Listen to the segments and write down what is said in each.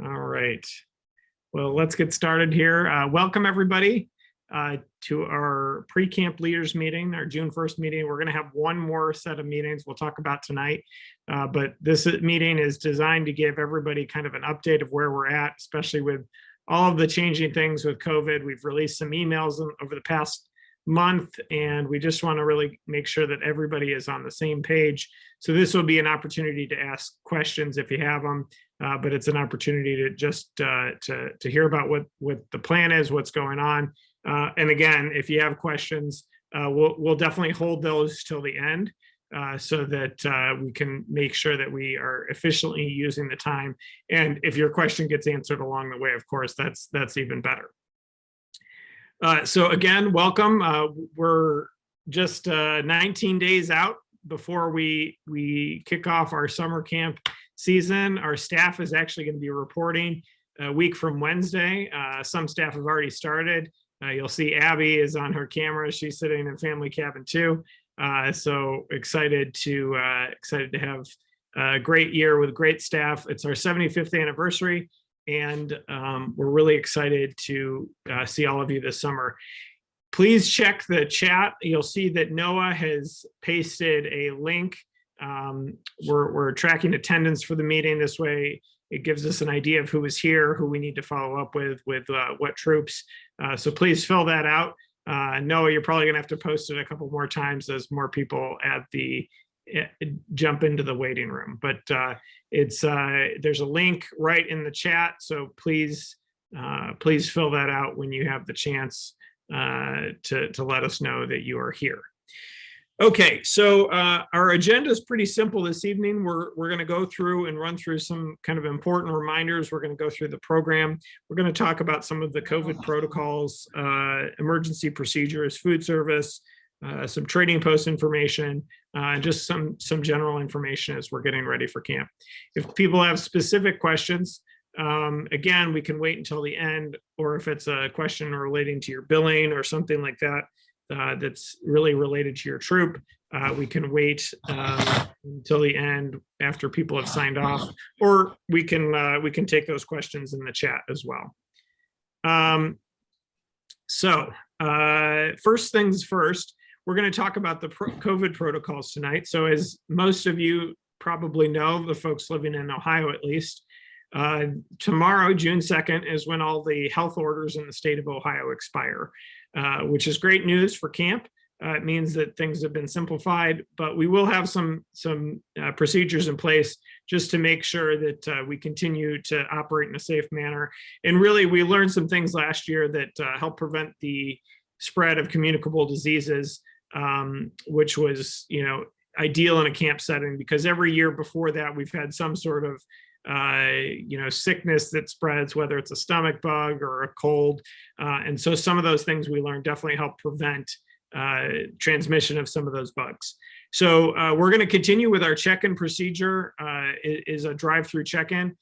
All right. Well, let's get started here. Welcome, everybody, to our pre-camp leaders meeting, our June 1st meeting. We're going to have one more set of meetings we'll talk about tonight. But this meeting is designed to give everybody kind of an update of where we're at, especially with all of the changing things with COVID. We've released some emails over the past month, and we just want to really make sure that everybody is on the same page. So this will be an opportunity to ask questions if you have them. But it's an opportunity to just to hear about what the plan is, what's going on. And again, if you have questions, we'll definitely hold those till the end so that we can make sure that we are efficiently using the time. And if your question gets answered along the way, of course, that's even better. So again, welcome. We're just 19 days out before we kick off our summer camp season. Our staff is actually going to be reporting a week from Wednesday. Some staff have already started. You'll see Abby is on her camera. She's sitting in family cabin 2. So excited to have a great year with great staff. It's our 75th anniversary, and we're really excited to see all of you this summer. Please check the chat. You'll see that Noah has pasted a link. We're tracking attendance for the meeting. This way it gives us an idea of who is here, who we need to follow up with what troops. So please fill that out. Noah, you're probably gonna have to post it a couple more times as more people jump into the waiting room. But there's a link right in the chat. So please fill that out when you have the chance to let us know that you are here. Okay, so our agenda is pretty simple this evening. We're going to go through and run through some kind of important reminders. We're going to go through the program. We're going to talk about some of the COVID protocols, emergency procedures, food service, some trading post information, just some general information as we're getting ready for camp. If people have specific questions, again, we can wait until the end, or if it's a question relating to your billing or something like that, that's really related to your troop, we can wait until the end after people have signed off, or we can take those questions in the chat as well. So first things first, we're going to talk about the COVID protocols tonight. So as most of you probably know, the folks living in Ohio at least, tomorrow, June 2nd, is when all the health orders in the state of Ohio expire, which is great news for camp. It means that things have been simplified, but we will have some procedures in place just to make sure that we continue to operate in a safe manner. And really, we learned some things last year that help prevent the spread of communicable diseases, which was, ideal in a camp setting, because every year before that, we've had some sort of sickness that spreads, whether it's a stomach bug or a cold. And so some of those things we learned definitely help prevent transmission of some of those bugs. So we're going to continue with our check-in procedure. Is a drive-through check-in.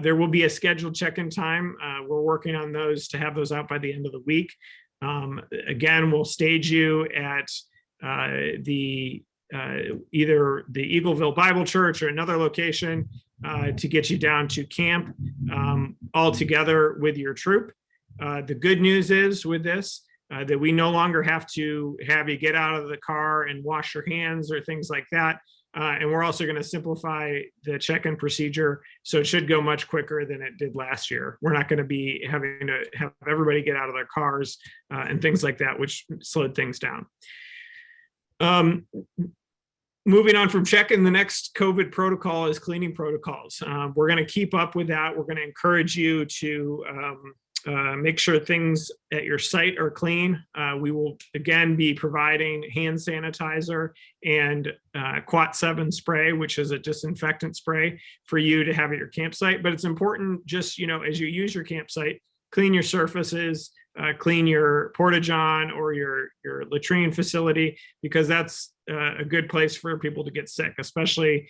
There will be a scheduled check-in time. We're working on those to have those out by the end of the week. Again, we'll stage you at either the Eagleville Bible Church or another location to get you down to camp all together with your troop. The good news is with this, that we no longer have to have you get out of the car and wash your hands or things like that. And we're also going to simplify the check-in procedure, so it should go much quicker than it did last year. We're not going to be having to have everybody get out of their cars and things like that, which slowed things down. Moving on from check-in, the next COVID protocol is cleaning protocols. We're going to keep up with that. We're going to encourage you to make sure things at your site are clean. We will again be providing hand sanitizer and Quat 7 spray, which is a disinfectant spray for you to have at your campsite. But it's important, just as you use your campsite, clean your surfaces, clean your porta-john or your latrine facility, because that's a good place for people to get sick, especially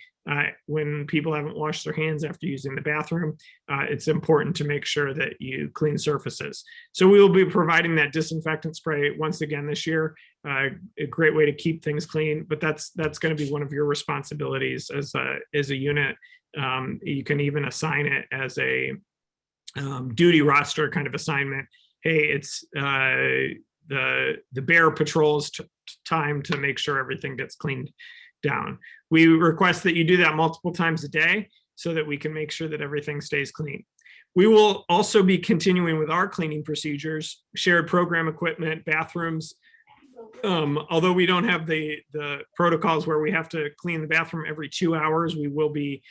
when people haven't washed their hands after using the bathroom. It's important to make sure that you clean surfaces. So we will be providing that disinfectant spray once again this year. A great way to keep things clean, but that's going to be one of your responsibilities as a unit. You can even assign it as a duty roster kind of assignment. Hey, it's the bear patrol's time to make sure everything gets cleaned down. We request that you do that multiple times a day so that we can make sure that everything stays clean. We will also be continuing with our cleaning procedures, shared program equipment, bathrooms. Although we don't have the protocols where we have to clean the bathroom every 2 hours, we will be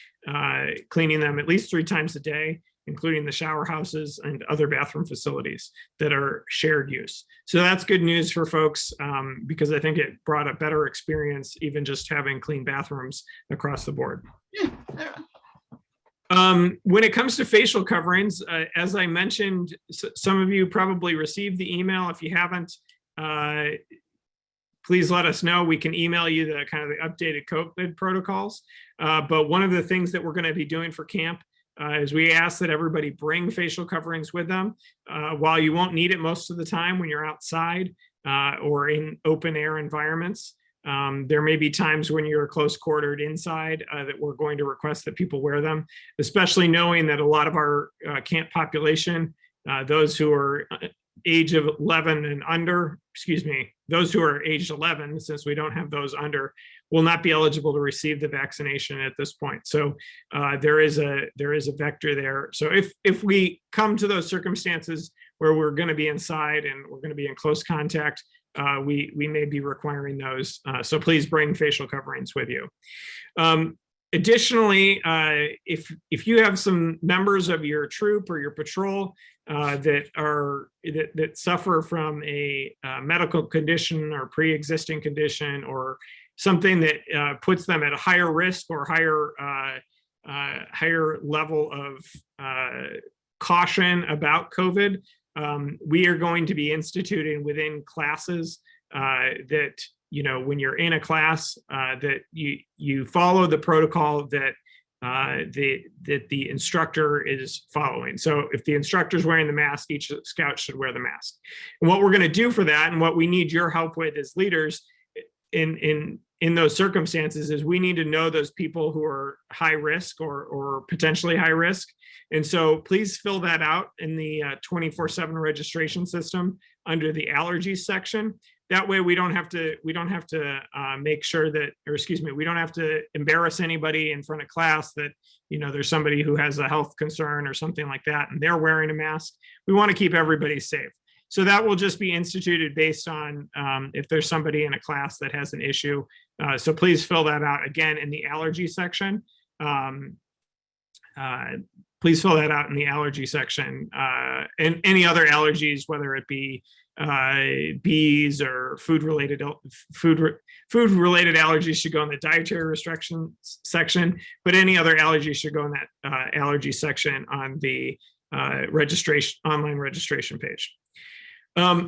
cleaning them at least 3 times a day, including the shower houses and other bathroom facilities that are shared use. So that's good news for folks because I think it brought a better experience, even just having clean bathrooms across the board. When it comes to facial coverings, as I mentioned, some of you probably received the email. If you haven't, please let us know. We can email you the kind of the updated COVID protocols. But one of the things that we're going to be doing for camp is we ask that everybody bring facial coverings with them. While you won't need it most of the time when you're outside or in open air environments, there may be times when you're close quartered inside that we're going to request that people wear them, especially knowing that a lot of our camp population, those who are age of 11 and under, those who are aged 11, since we don't have those under, will not be eligible to receive the vaccination at this point. So there is a vector there. So if we come to those circumstances where we're going to be inside and we're going to be in close contact, we may be requiring those. So please bring facial coverings with you. Additionally, if you have some members of your troop or your patrol that suffer from a medical condition or pre-existing condition or something that puts them at a higher risk or higher level of caution about COVID, we are going to be instituting within classes that, when you're in a class, that you follow the protocol that the instructor is following. So if the instructor is wearing the mask, each scout should wear the mask. And what we're going to do for that, and what we need your help with as leaders in those circumstances, is we need to know those people who are high risk or potentially high risk. And so please fill that out in the 24/7 registration system under the allergies section. That way we don't have to make sure that, we don't have to embarrass anybody in front of class that, there's somebody who has a health concern or something like that, and they're wearing a mask. We want to keep everybody safe. So that will just be instituted based on if there's somebody in a class that has an issue. So please fill that out again in the allergy section. Please fill that out in the allergy section. And any other allergies, whether it be bees or food-related allergies, should go in the dietary restrictions section. But any other allergies should go in that allergy section on the online registration page.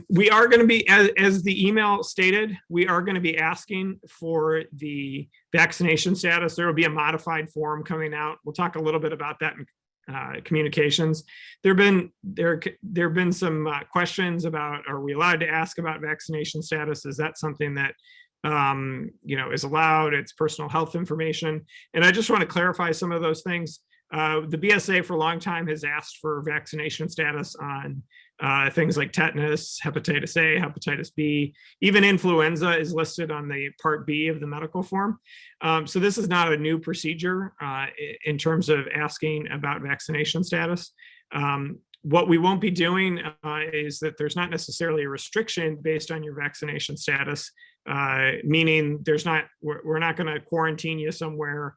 We are going to be, as the email stated, we are going to be asking for the vaccination status. There will be a modified form coming out. We'll talk a little bit about that in communications. There have been some questions about, are we allowed to ask about vaccination status? Is that something that is allowed? It's personal health information. And I just want to clarify some of those things. The BSA for a long time has asked for vaccination status on things like tetanus, hepatitis A, hepatitis B, even influenza is listed on the Part B of the medical form. So this is not a new procedure in terms of asking about vaccination status. What we won't be doing is that there's not necessarily a restriction based on your vaccination status, meaning we're not going to quarantine you somewhere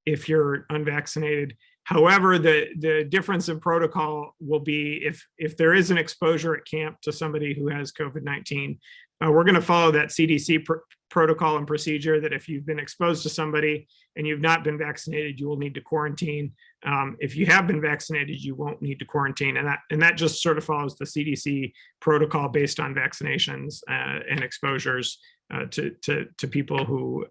if you're unvaccinated. However, the difference in protocol will be if there is an exposure at camp to somebody who has COVID-19, we're going to follow that CDC protocol and procedure that if you've been exposed to somebody and you've not been vaccinated, you will need to quarantine. If you have been vaccinated, you won't need to quarantine. And that just sort of follows the CDC protocol based on vaccinations and exposures to people who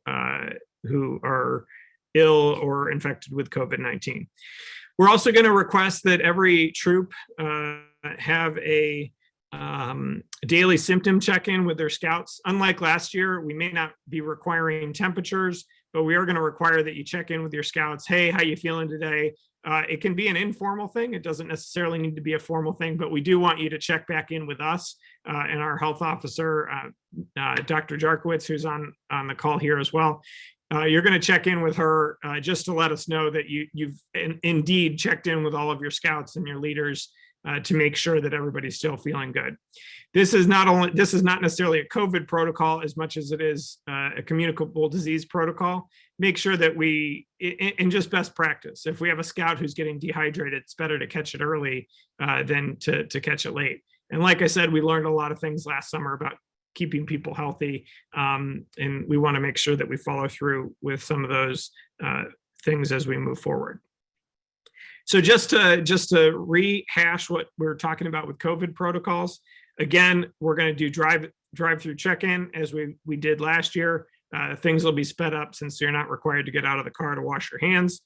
are ill or infected with COVID-19. We're also going to request that every troop have a daily symptom check-in with their scouts. Unlike last year, we may not be requiring temperatures, but we are going to require that you check in with your scouts. Hey, how you feeling today? It can be an informal thing. It doesn't necessarily need to be a formal thing, but we do want you to check back in with us and our health officer, Dr. Jarkowitz, who's on the call here as well. You're going to check in with her just to let us know that you've indeed checked in with all of your scouts and your leaders to make sure that everybody's still feeling good. This is not necessarily a COVID protocol as much as it is a communicable disease protocol. Make sure that in just best practice, if we have a scout who's getting dehydrated, it's better to catch it early than to catch it late. And like I said, we learned a lot of things last summer about keeping people healthy, and we want to make sure that we follow through with some of those things as we move forward. So just to rehash what we're talking about with COVID protocols, again, we're going to do drive-through check-in as we did last year. Things will be sped up since you're not required to get out of the car to wash your hands.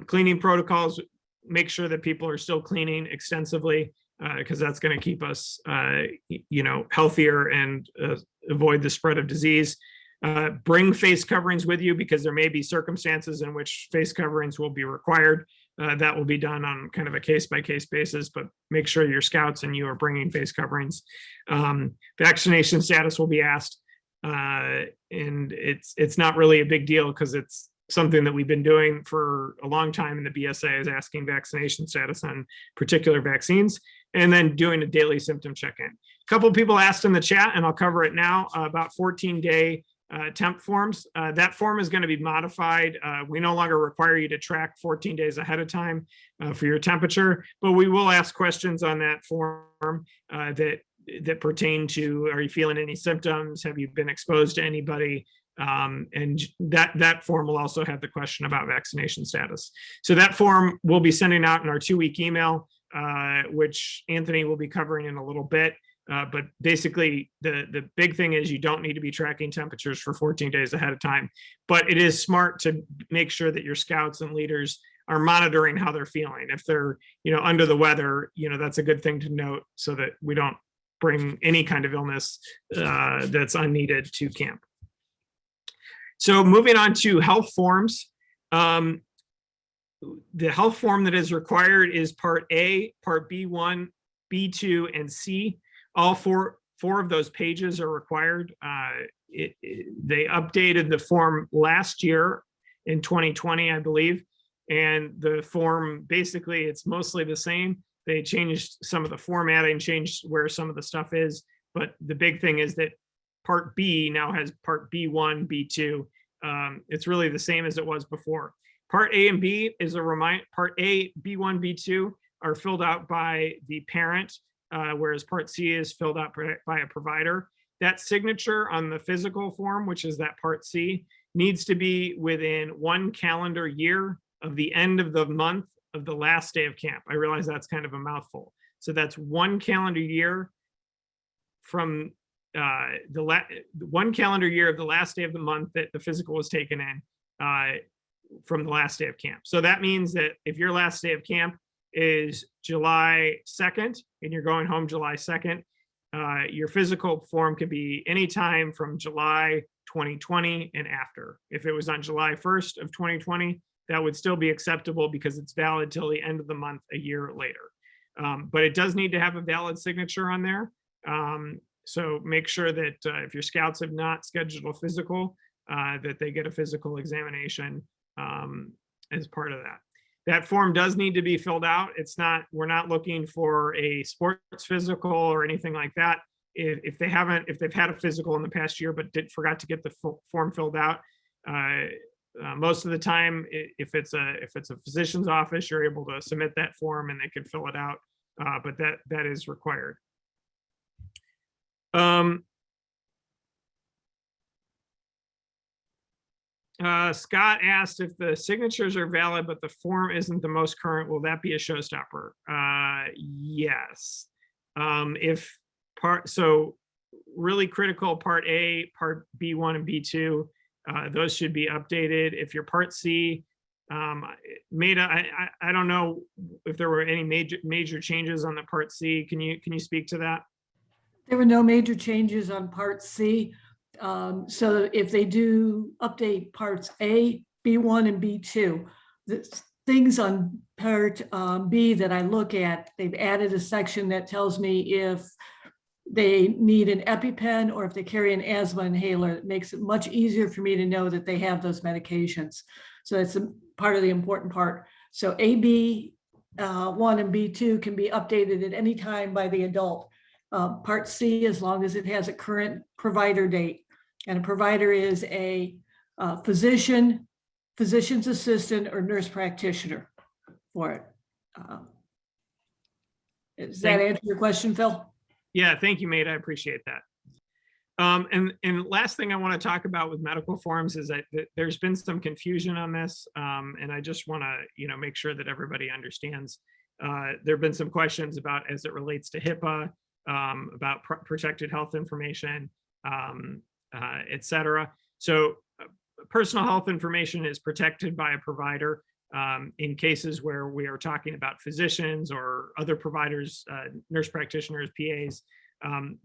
Cleaning protocols, make sure that people are still cleaning extensively because that's going to keep us, healthier and avoid the spread of disease. Bring face coverings with you because there may be circumstances in which face coverings will be required. That will be done on kind of a case-by-case basis, but make sure your scouts and you are bringing face coverings. Vaccination status will be asked, and it's not really a big deal because it's something that we've been doing for a long time, and the BSA is asking vaccination status on particular vaccines, and then doing a daily symptom check-in. A couple of people asked in the chat, and I'll cover it now, about 14-day temp forms. That form is going to be modified. We no longer require you to track 14 days ahead of time for your temperature, but we will ask questions on that form that pertain to, are you feeling any symptoms? Have you been exposed to anybody? And that form will also have the question about vaccination status. So that form we'll be sending out in our 2-week email, which Anthony will be covering in a little bit. But basically, the big thing is you don't need to be tracking temperatures for 14 days ahead of time. But it is smart to make sure that your scouts and leaders are monitoring how they're feeling. If they're under the weather, that's a good thing to note so that we don't bring any kind of illness that's unneeded to camp. So moving on to health forms. The health form that is required is Part A, Part B1, B2, and C. All four of those pages are required. They updated the form last year in 2020, I believe. And the form, basically, it's mostly the same. They changed some of the formatting, changed where some of the stuff is. But the big thing is that Part B now has Part B1, B2. It's really the same as it was before. Part A and B is a reminder. Part A, B1, B2 are filled out by the parent, whereas Part C is filled out by a provider. That signature on the physical form, which is that Part C, needs to be within 1 calendar year of the end of the month of the last day of camp. I realize that's kind of a mouthful. So that's 1 calendar year from 1 calendar year of the last day of the month that the physical was taken in from the last day of camp. So that means that if your last day of camp is July 2nd and you're going home July 2nd, your physical form could be anytime from July 2020 and after. If it was on July 1st of 2020, that would still be acceptable because it's valid till the end of the month a year later. But it does need to have a valid signature on there. So make sure that if your scouts have not scheduled a physical, that they get a physical examination as part of that. That form does need to be filled out. We're not looking for a sports physical or anything like that. If they've had a physical in the past year but forgot to get the form filled out, most of the time, if it's a physician's office, you're able to submit that form and they can fill it out. But that is required. Scott asked if the signatures are valid, but the form isn't the most current, will that be a showstopper? Yes. So really critical, Part A, Part B1 and B2, those should be updated. If your Part C, I don't know if there were any major changes on the Part C. Can you speak to that? There were no major changes on Part C. So if they do update Parts A, B1, and B2, the things on part B that I look at, they've added a section that tells me if they need an EpiPen or if they carry an asthma inhaler. It makes it much easier for me to know that they have those medications. So that's a part of the important part. So AB1 and B2 can be updated at any time by the adult. Part C, as long as it has a current provider date. And a provider is a physician, physician's assistant, or nurse practitioner for it. Does that answer your question, Phil? Yeah, thank you, mate. I appreciate that. And last thing I want to talk about with medical forms is that there's been some confusion on this, and I just want to, make sure that everybody understands. There have been some questions about as it relates to HIPAA, about protected health information, et cetera. So personal health information is protected by a provider in cases where we are talking about physicians or other providers, nurse practitioners, PAs,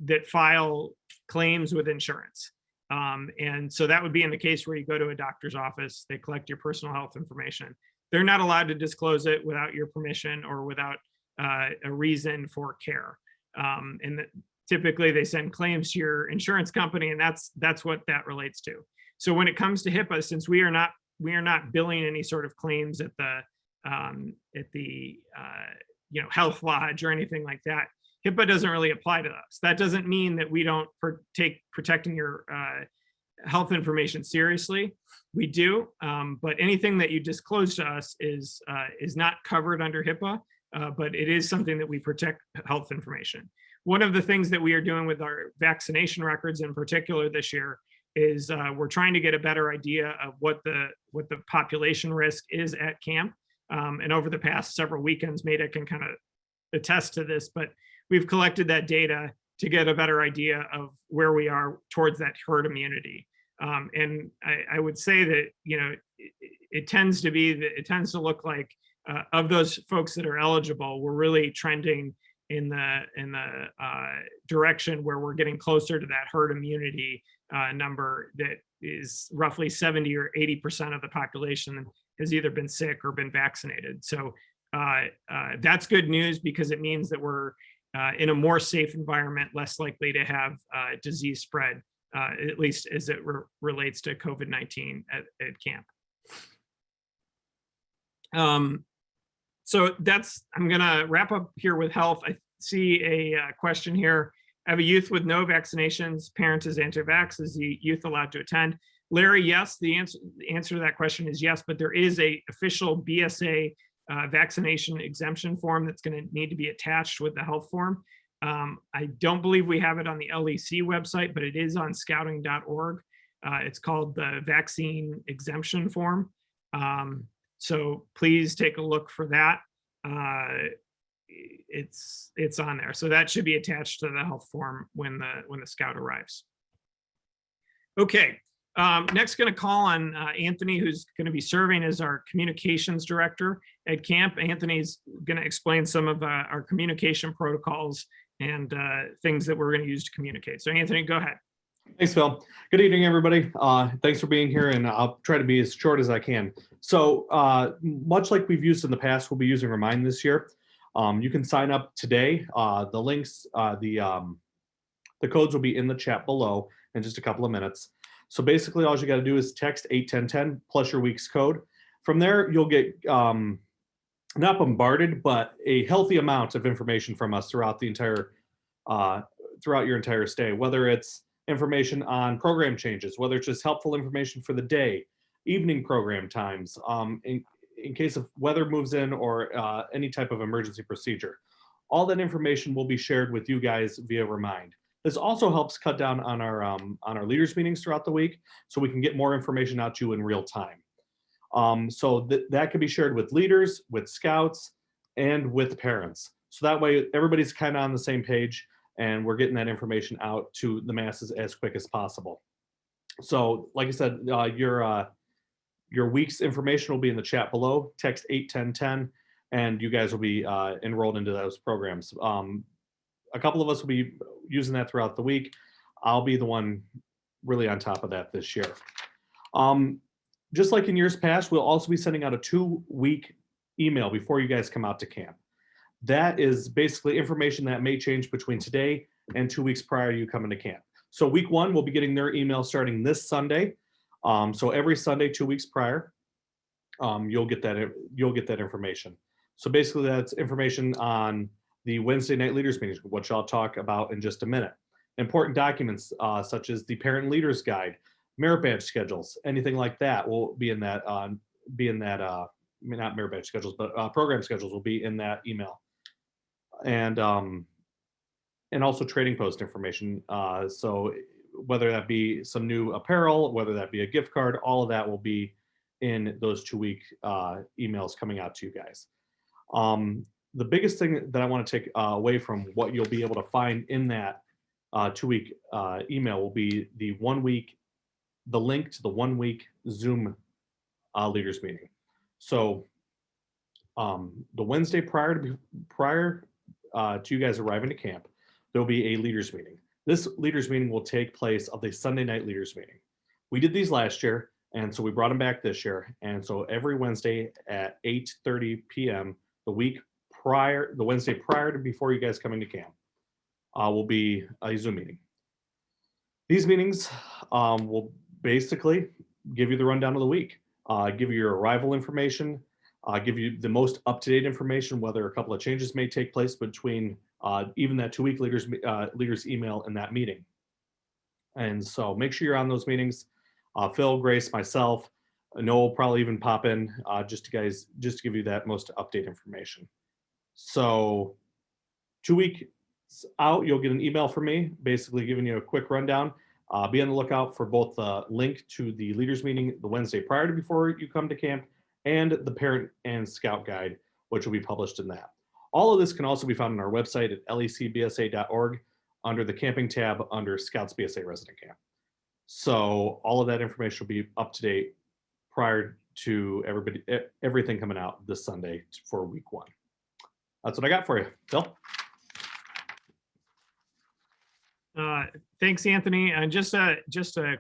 that file claims with insurance. And so that would be in the case where you go to a doctor's office, they collect your personal health information. They're not allowed to disclose it without your permission or without a reason for care. And typically they send claims to your insurance company, and that's what that relates to. So when it comes to HIPAA, since we are not billing any sort of claims at the health lodge or anything like that, HIPAA doesn't really apply to us. That doesn't mean that we don't take protecting your health information seriously. We do, but anything that you disclose to us is not covered under HIPAA, but it is something that we protect health information. One of the things that we are doing with our vaccination records in particular this year is we're trying to get a better idea of what the population risk is at camp. And over the past several weekends, Maida can kind of attest to this, but we've collected that data to get a better idea of where we are towards that herd immunity. And I would say that, it tends to look like of those folks that are eligible, we're really trending in the direction where we're getting closer to that herd immunity number that is roughly 70 or 80% of the population has either been sick or been vaccinated. So that's good news because it means that we're in a more safe environment, less likely to have disease spread, at least as it relates to COVID-19 at camp. So I'm gonna wrap up here with health. I see a question here. I have a youth with no vaccinations, parent is anti-vax, is the youth allowed to attend? Larry, yes, the answer to that question is yes, but there is a official BSA vaccination exemption form that's going to need to be attached with the health form. I don't believe we have it on the LEC website, but it is on scouting.org. It's called the vaccine exemption form. So please take a look for that. It's on there. So that should be attached to the health form when the scout arrives. Okay. Next, going to call on Anthony, who's going to be serving as our communications director at camp. Anthony's going to explain some of our communication protocols and things that we're going to use to communicate. So Anthony, go ahead. Thanks, Phil. Good evening, everybody. Thanks for being here, and I'll try to be as short as I can. So much like we've used in the past, we'll be using Remind this year. You can sign up today. The links, the codes will be in the chat below in just a couple of minutes. So basically, all you got to do is text 81010 plus your week's code. From there, you'll get not bombarded, but a healthy amount of information from us throughout the entire throughout your entire stay. Whether it's information on program changes, whether it's just helpful information for the day, evening program times, in case of weather moves in or any type of emergency procedure. All that information will be shared with you guys via Remind. This also helps cut down on our leaders meetings throughout the week, so we can get more information out to you in real time. So that can be shared with leaders, with scouts, and with parents. So that way everybody's kind of on the same page and we're getting that information out to the masses as quick as possible. So like I said, your week's information will be in the chat below. Text 81010 and you guys will be enrolled into those programs. A couple of us will be using that throughout the week. I'll be the one really on top of that this year. Just like in years past, we'll also be sending out a 2-week email before you guys come out to camp. That is basically information that may change between today and 2 weeks prior to you coming to camp. So week 1, we'll be getting their email starting this Sunday. So every Sunday, 2 weeks prior, you'll get that information. So basically that's information on the Wednesday night leaders meetings, which I'll talk about in just a minute. Important documents such as the parent leaders guide, merit badge schedules, anything like that will be in that, I mean, not merit badge schedules, but program schedules will be in that email. And also trading post information. So whether that be some new apparel, whether that be a gift card, all of that will be in those 2-week emails coming out to you guys. The biggest thing that I want to take away from what you'll be able to find in that 2-week email will be the link to the 1-week Zoom leaders meeting. So the Wednesday prior to you guys arriving to camp, there'll be a leaders meeting. This leaders meeting will take place of the Sunday night leaders meeting. We did these last year, and so we brought them back this year. And so every Wednesday at 8:30 p.m. the Wednesday prior to before you guys coming to camp, will be a Zoom meeting. These meetings will basically give you the rundown of the week, give you your arrival information, give you the most up-to-date information, whether a couple of changes may take place between even that 2-week leaders email and that meeting. And so make sure you're on those meetings. Phil, Grace, myself, Noel will probably even pop in just to give you that most update information. So 2 weeks out, you'll get an email from me, basically giving you a quick rundown. Be on the lookout for both the link to the leaders meeting the Wednesday prior to before you come to camp, and the parent and scout guide, which will be published in that. All of this can also be found on our website at lecbsa.org under the camping tab under Scouts BSA Resident Camp. So all of that information will be up to date prior to everything coming out this Sunday for week 1. That's what I got for you. Phil? Thanks, Anthony. And just a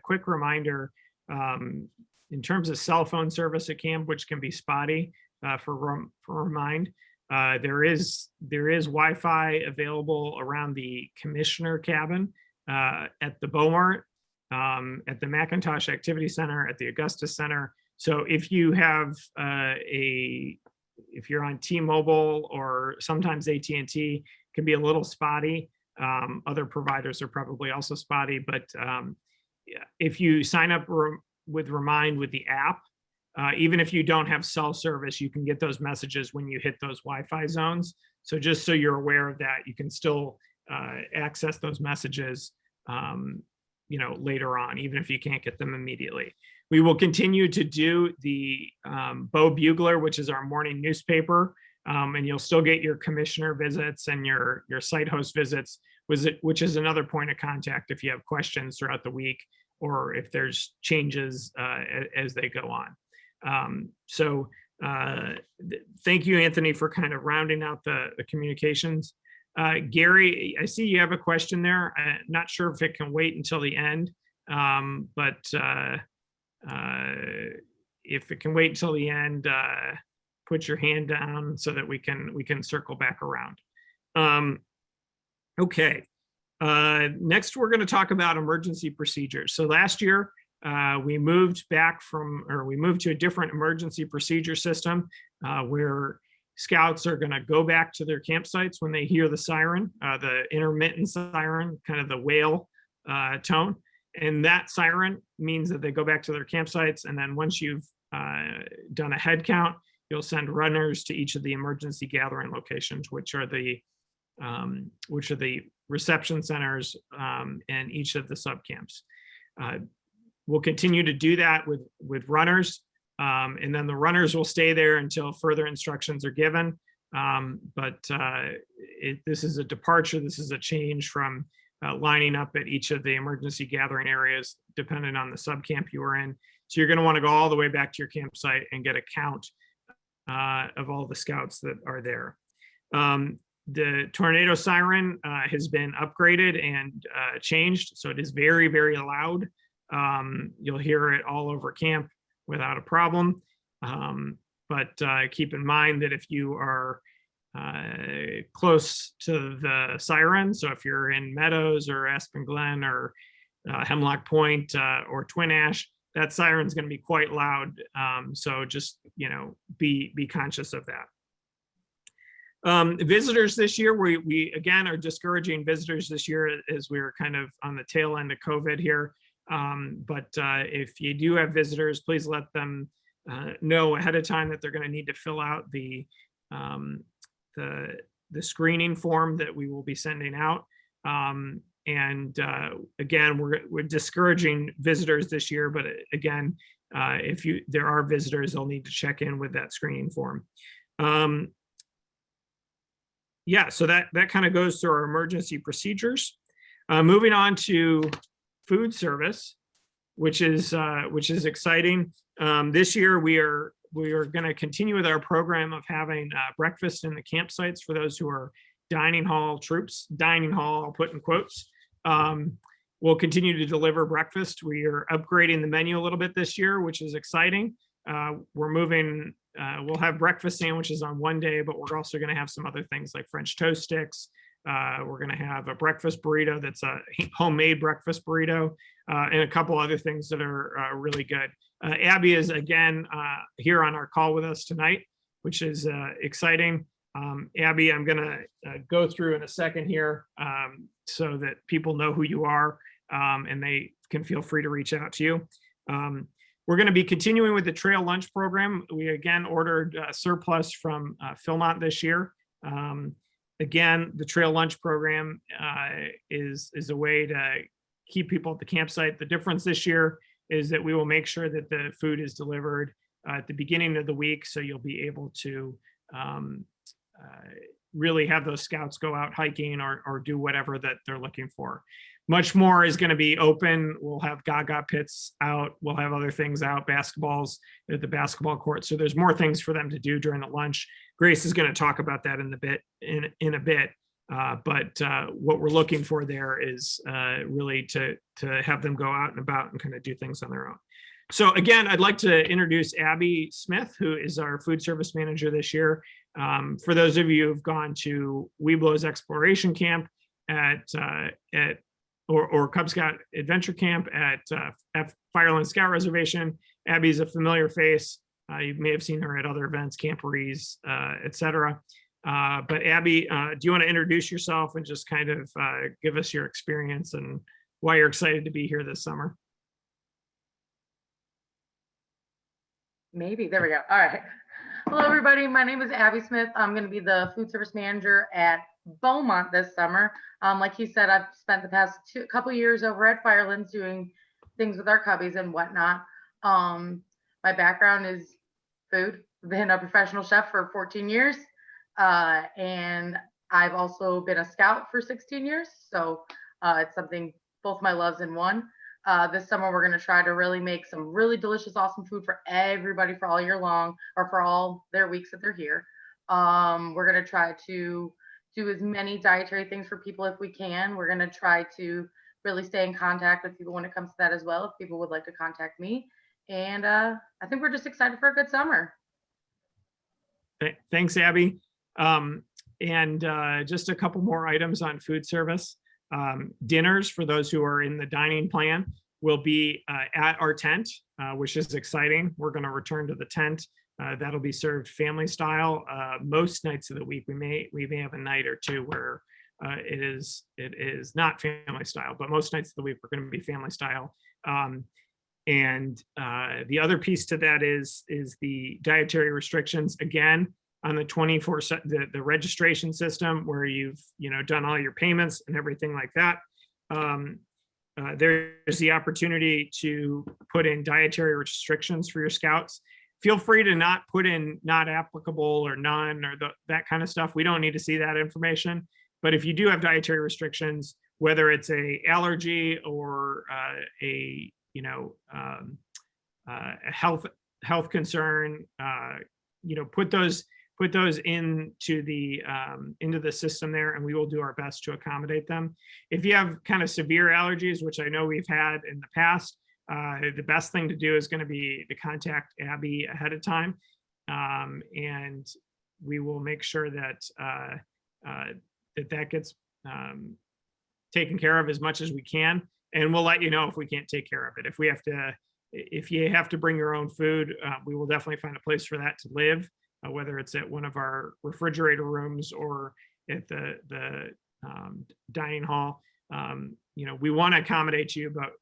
quick reminder, in terms of cell phone service at camp, which can be spotty for Remind, there is Wi-Fi available around the commissioner cabin, at the Beaumont, at the McIntosh Activity Center, at the Augustus Center. So if you have if you're on T-Mobile or sometimes AT&T, can be a little spotty. Other providers are probably also spotty, but yeah, if you sign up with Remind with the app, even if you don't have cell service, you can get those messages when you hit those Wi-Fi zones. So just so you're aware of that, you can still access those messages, later on, even if you can't get them immediately. We will continue to do the Bo Bugler, which is our morning newspaper, and you'll still get your commissioner visits and your site host visits, which is another point of contact if you have questions throughout the week or if there's changes as they go on. Thank you, Anthony, for kind of rounding out the communications. Gary, I see you have a question there. I'm not sure if it can wait until the end, but if it can wait until the end, put your hand down so that we can circle back around. Okay. Next, we're going to talk about emergency procedures. So last year, we moved to a different emergency procedure system where Scouts are going to go back to their campsites when they hear the siren, the intermittent siren, kind of the wail tone. And that siren means that they go back to their campsites. And then once you've done a head count, you'll send runners to each of the emergency gathering locations, which are the reception centers and each of the subcamps. We'll continue to do that with runners, and then the runners will stay there until further instructions are given. This is a departure. This is a change from lining up at each of the emergency gathering areas, depending on the subcamp you were in. So you're going to want to go all the way back to your campsite and get a count of all the Scouts that are there. The tornado siren has been upgraded and changed, so it is very, very loud. You'll hear it all over camp without a problem. but keep in mind that if you are close to the siren, so if you're in Meadows or Aspen Glen or Hemlock Point or Twin Ash, that siren is going to be quite loud. So just, be conscious of that. Visitors this year, we again are discouraging visitors this year as we're kind of on the tail end of COVID here. But if you do have visitors, please let them know ahead of time that they're going to need to fill out the screening form that we will be sending out. Again, we're discouraging visitors this year, but again, if there are visitors, they'll need to check in with that screening form. Yeah, so that kind of goes through our emergency procedures. Moving on to food service, which is exciting. This year we are going to continue with our program of having breakfast in the campsites for those who are dining hall troops. Dining hall, I'll put in quotes. We'll continue to deliver breakfast. We are upgrading the menu a little bit this year, which is exciting. We're moving. We'll have breakfast sandwiches on one day, but we're also going to have some other things like French toast sticks. We're going to have a breakfast burrito that's a homemade breakfast burrito, and a couple other things that are really good. Abby is again here on our call with us tonight, which is exciting. Abby, I'm going to go through in a second here so that people know who you are and they can feel free to reach out to you. We're going to be continuing with the trail lunch program. We again ordered surplus from Philmont this year. Again, the trail lunch program is a way to keep people at the campsite. The difference this year is that we will make sure that the food is delivered at the beginning of the week, so you'll be able to really have those scouts go out hiking or do whatever that they're looking for. Much more is going to be open. We'll have Gaga pits out. We'll have other things out, basketballs at the basketball court. So there's more things for them to do during the lunch. Grace is going to talk about that in a bit. But what we're looking for there is really to have them go out and about and kind of do things on their own. So again, I'd like to introduce Abby Smith, who is our food service manager this year. For those of you who've gone to Weeblo's Exploration Camp or Cub Scout Adventure Camp at Fireland Scout Reservation, Abby's a familiar face. You may have seen her at other events, camporees, etc. But Abby, do you want to introduce yourself and just kind of give us your experience and why you're excited to be here this summer? Maybe, there we go. All right. Hello, everybody. My name is Abby Smith. I'm going to be the food service manager at Beaumont this summer. Like he said, I've spent the past couple years over at Firelands doing things with our cubbies and whatnot. My background is food. I've been a professional chef for 14 years. And I've also been a scout for 16 years. So it's something, both my loves in one. This summer, we're going to try to really make some really delicious, awesome food for everybody for all year long, or for all their weeks that they're here. We're going to try to do as many dietary things for people if we can. We're going to try to really stay in contact with people when it comes to that as well, if people would like to contact me. And I think we're just excited for a good summer. Thanks, Abby. Just a couple more items on food service. Dinners for those who are in the dining plan will be at our tent, which is exciting. We're going to return to the tent. That'll be served family style. Most nights of the week, we may have a night or two where it is not family style, but most nights of the week we're going to be family style. The other piece to that is the dietary restrictions. Again, on the 24, the registration system where you've done all your payments and everything like that. There's the opportunity to put in dietary restrictions for your scouts. Feel free to not put in not applicable or none or that kind of stuff. We don't need to see that information. But if you do have dietary restrictions, whether it's a allergy or a health concern, put those into the system there, and we will do our best to accommodate them. If you have kind of severe allergies, which I know we've had in the past, the best thing to do is going to be to contact Abby ahead of time. and we will make sure that that gets taken care of as much as we can. And we'll let you know if we can't take care of it. If you have to bring your own food, we will definitely find a place for that to live, whether it's at one of our refrigerator rooms or at the dining hall. We want to accommodate you, but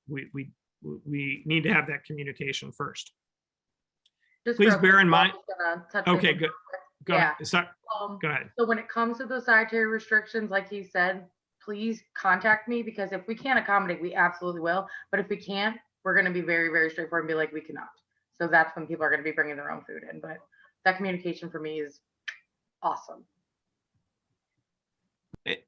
we need to have that communication first. Just Please real bear quick, in I'm mind. just gonna touch Okay, base good. Go Yeah. ahead. Sorry, go ahead. So when it comes to those dietary restrictions, like he said, please contact me, because if we can't accommodate, we absolutely will. But if we can't, we're going to be very, very straightforward and be like, we cannot. So that's when people are going to be bringing their own food in. But that communication for me is awesome.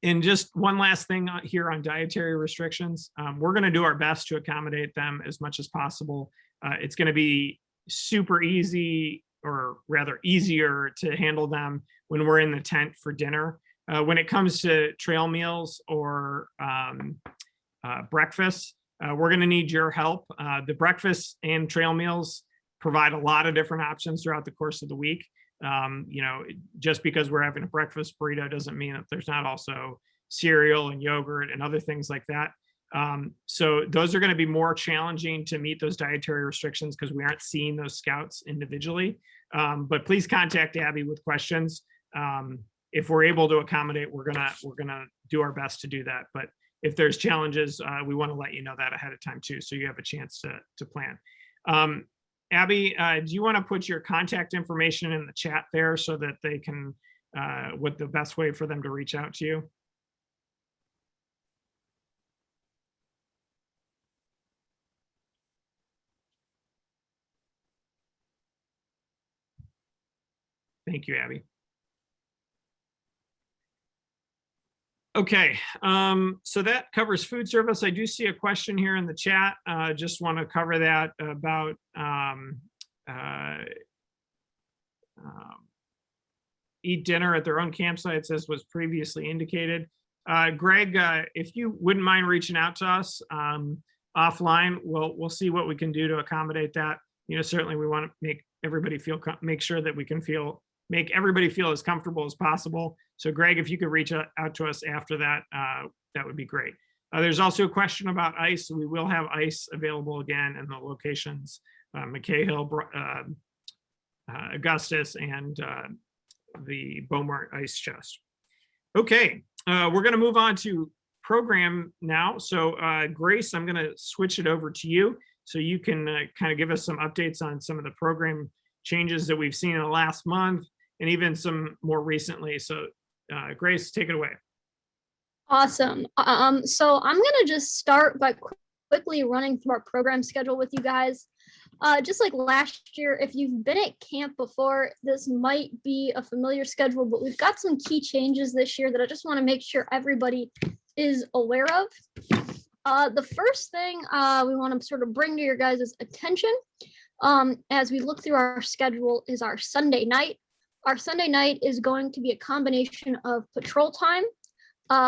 And just one last thing here on dietary restrictions. We're going to do our best to accommodate them as much as possible. It's going to be super easy, or rather easier, to handle them when we're in the tent for dinner. When it comes to trail meals or breakfast, we're going to need your help. The breakfast and trail meals provide a lot of different options throughout the course of the week. Just because we're having a breakfast burrito doesn't mean that there's not also cereal and yogurt and other things like that. So those are going to be more challenging to meet those dietary restrictions because we aren't seeing those scouts individually. But please contact Abby with questions. If we're able to accommodate, we're gonna do our best to do that. But if there's challenges, we want to let you know that ahead of time too, so you have a chance to plan. Abby, do you want to put your contact information in the chat there so that they can, what the best way for them to reach out to you? Thank you, Abby. Okay, so that covers food service. I do see a question here in the chat. Just want to cover that about eat dinner at their own campsites, as was previously indicated. Greg, if you wouldn't mind reaching out to us offline, we'll see what we can do to accommodate that. Certainly we want to make everybody make sure that we can make everybody feel as comfortable as possible. So Greg, if you could reach out to us after that, that would be great. There's also a question about ice. We will have ice available again in the locations, McKay Hill, Augustus, and the Beaumont ice chest. Okay, we're gonna move on to program now. So Grace, I'm gonna switch it over to you so you can kind of give us some updates on some of the program changes that we've seen in the last month and even some more recently. So Grace, take it away. Awesome. So I'm gonna just start by quickly running through our program schedule with you guys. Just like last year, if you've been at camp before, this might be a familiar schedule, but we've got some key changes this year that I just want to make sure everybody is aware of. The first thing we want to sort of bring to your guys' attention as we look through our schedule is our Sunday night. Our Sunday night is going to be a combination of patrol time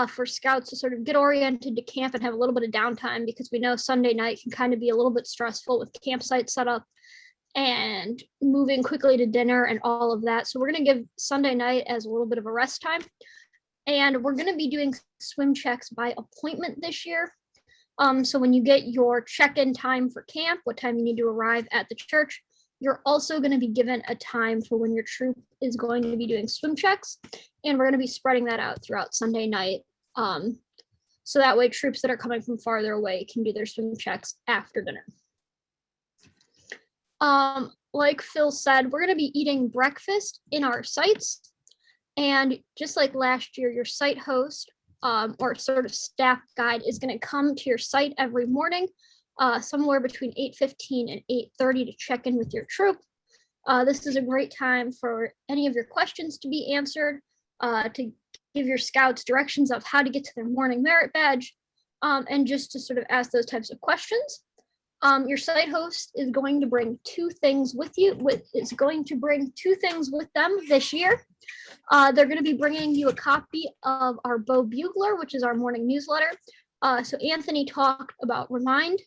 for scouts to sort of get oriented to camp and have a little bit of downtime, because we know Sunday night can kind of be a little bit stressful with campsite setup and moving quickly to dinner and all of that. So we're going to give Sunday night as a little bit of a rest time. And we're going to be doing swim checks by appointment this year. So when you get your check-in time for camp, what time you need to arrive at the church, you're also going to be given a time for when your troop is going to be doing swim checks. And we're going to be spreading that out throughout Sunday night. So that way troops that are coming from farther away can do their swim checks after dinner. Like Phil said, we're going to be eating breakfast in our sites. And just like last year, your site host or sort of staff guide is going to come to your site every morning, somewhere between 8:15 and 8:30 to check in with your troop. This is a great time for any of your questions to be answered, to give your scouts directions of how to get to their morning merit badge, and just to sort of ask those types of questions. Your site host is going to bring two things with them this year. They're going to be bringing you a copy of our Bow Bugler, which is our morning newsletter. So Anthony talked about Remind,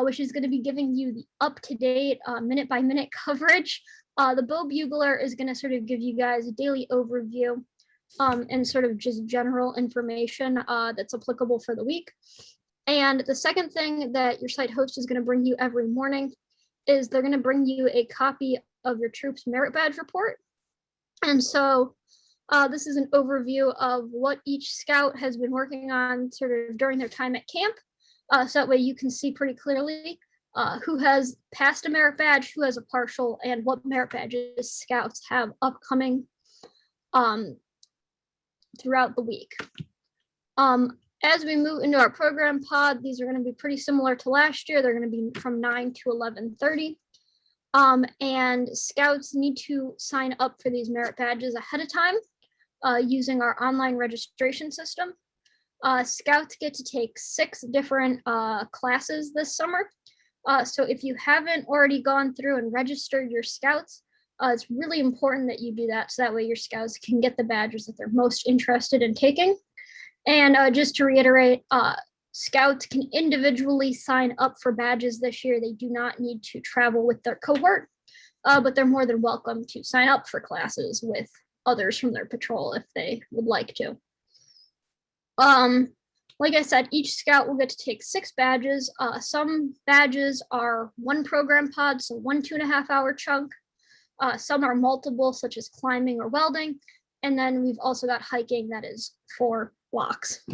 which is going to be giving you the up-to-date minute-by-minute coverage The Bow Bugler is going to sort of give you guys a daily overview and sort of just general information that's applicable for the week. And the second thing that your site host is going to bring you every morning is they're going to bring you a copy of your troop's merit badge report. And so this is an overview of what each scout has been working on sort of during their time at camp. So that way you can see pretty clearly who has passed a merit badge, who has a partial, and what merit badges scouts have upcoming throughout the week. As we move into our program pod, these are going to be pretty similar to last year. They're going to be from 9 to 11:30. And scouts need to sign up for these merit badges ahead of time using our online registration system. Scouts get to take 6 different classes this summer. So if you haven't already gone through and registered your scouts, it's really important that you do that so that way your scouts can get the badges that they're most interested in taking. And just to reiterate, scouts can individually sign up for badges this year. They do not need to travel with their cohort, but they're more than welcome to sign up for classes with others from their patrol if they would like to. Like I said, each scout will get to take 6 badges. Some badges are 1 program pod, so 1 2.5-hour chunk. Some are multiple, such as climbing or welding. And then we've also got hiking that is 4 blocks.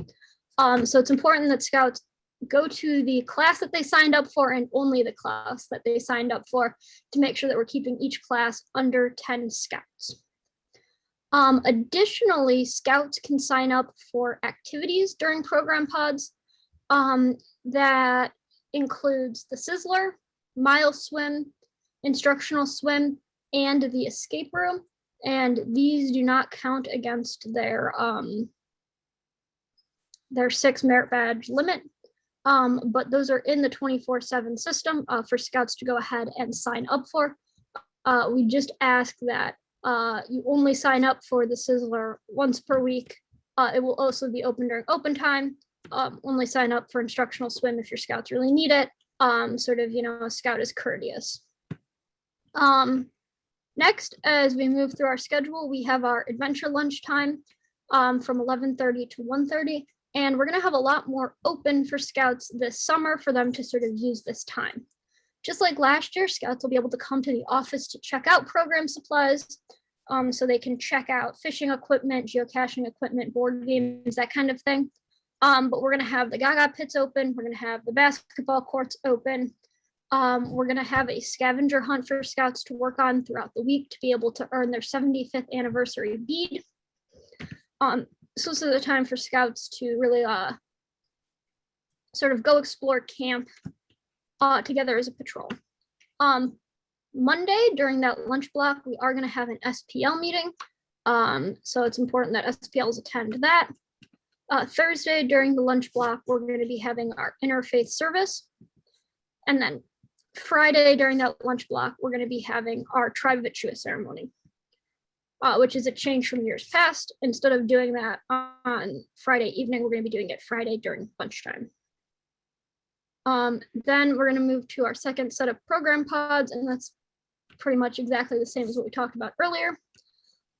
So it's important that scouts go to the class that they signed up for and only the class that they signed up for to make sure that we're keeping each class under 10 scouts. Additionally, scouts can sign up for activities during program pods. That includes the Sizzler, mile swim, instructional swim, and the escape room. And these do not count against their 6 merit badge limit. But those are in the 24/7 system for scouts to go ahead and sign up for. We just ask that you only sign up for the Sizzler once per week. It will also be open during open time. Only sign up for instructional swim if your scouts really need it. Sort of, a scout is courteous. Next, as we move through our schedule, we have our adventure lunch time from 11:30 to 1:30. And we're going to have a lot more open for scouts this summer for them to sort of use this time. Just like last year, scouts will be able to come to the office to check out program supplies. So they can check out fishing equipment, geocaching equipment, board games, that kind of thing. But we're going to have the Gaga pits open. We're going to have the basketball courts open. We're going to have a scavenger hunt for scouts to work on throughout the week to be able to earn their 75th anniversary bead. So this is the time for scouts to really sort of go explore camp together as a patrol. Monday, during that lunch block, we are going to have an SPL meeting. So it's important that SPLs attend that. Thursday, during the lunch block, we're going to be having our interfaith service. And then Friday, during that lunch block, we're going to be having our Tribe of Chua ceremony. Which is a change from years past. Instead of doing that on Friday evening, we're going to be doing it Friday during lunchtime. Then we're going to move to our second set of program pods, and that's pretty much exactly the same as what we talked about earlier.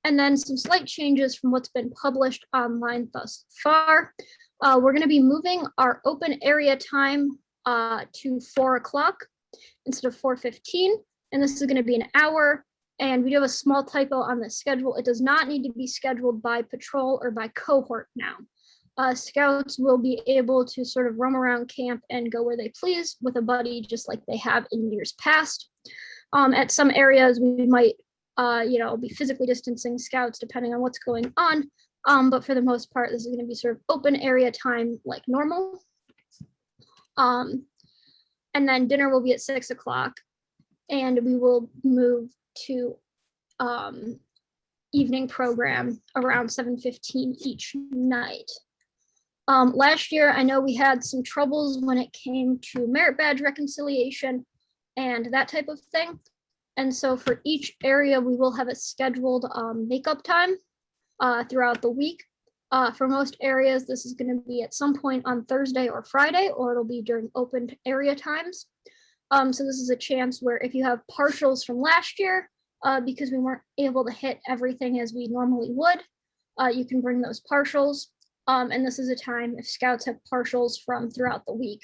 And then some slight changes from what's been published online thus far. We're going to be moving our open area time to 4 o'clock instead of 4:15, and this is going to be an hour. And we do have a small typo on the schedule. It does not need to be scheduled by patrol or by cohort now. Scouts will be able to sort of roam around camp and go where they please with a buddy, just like they have in years past. At some areas, we might, be physically distancing scouts depending on what's going on. But for the most part, this is going to be sort of open area time like normal. And then dinner will be at 6 o'clock, and we will move to evening program around 7:15 each night. Last year, I know we had some troubles when it came to merit badge reconciliation and that type of thing. And so for each area, we will have a scheduled makeup time throughout the week. For most areas, this is going to be at some point on Thursday or Friday, or it'll be during open area times. So this is a chance where if you have partials from last year, because we weren't able to hit everything as we normally would. You can bring those partials. And this is a time if scouts have partials from throughout the week,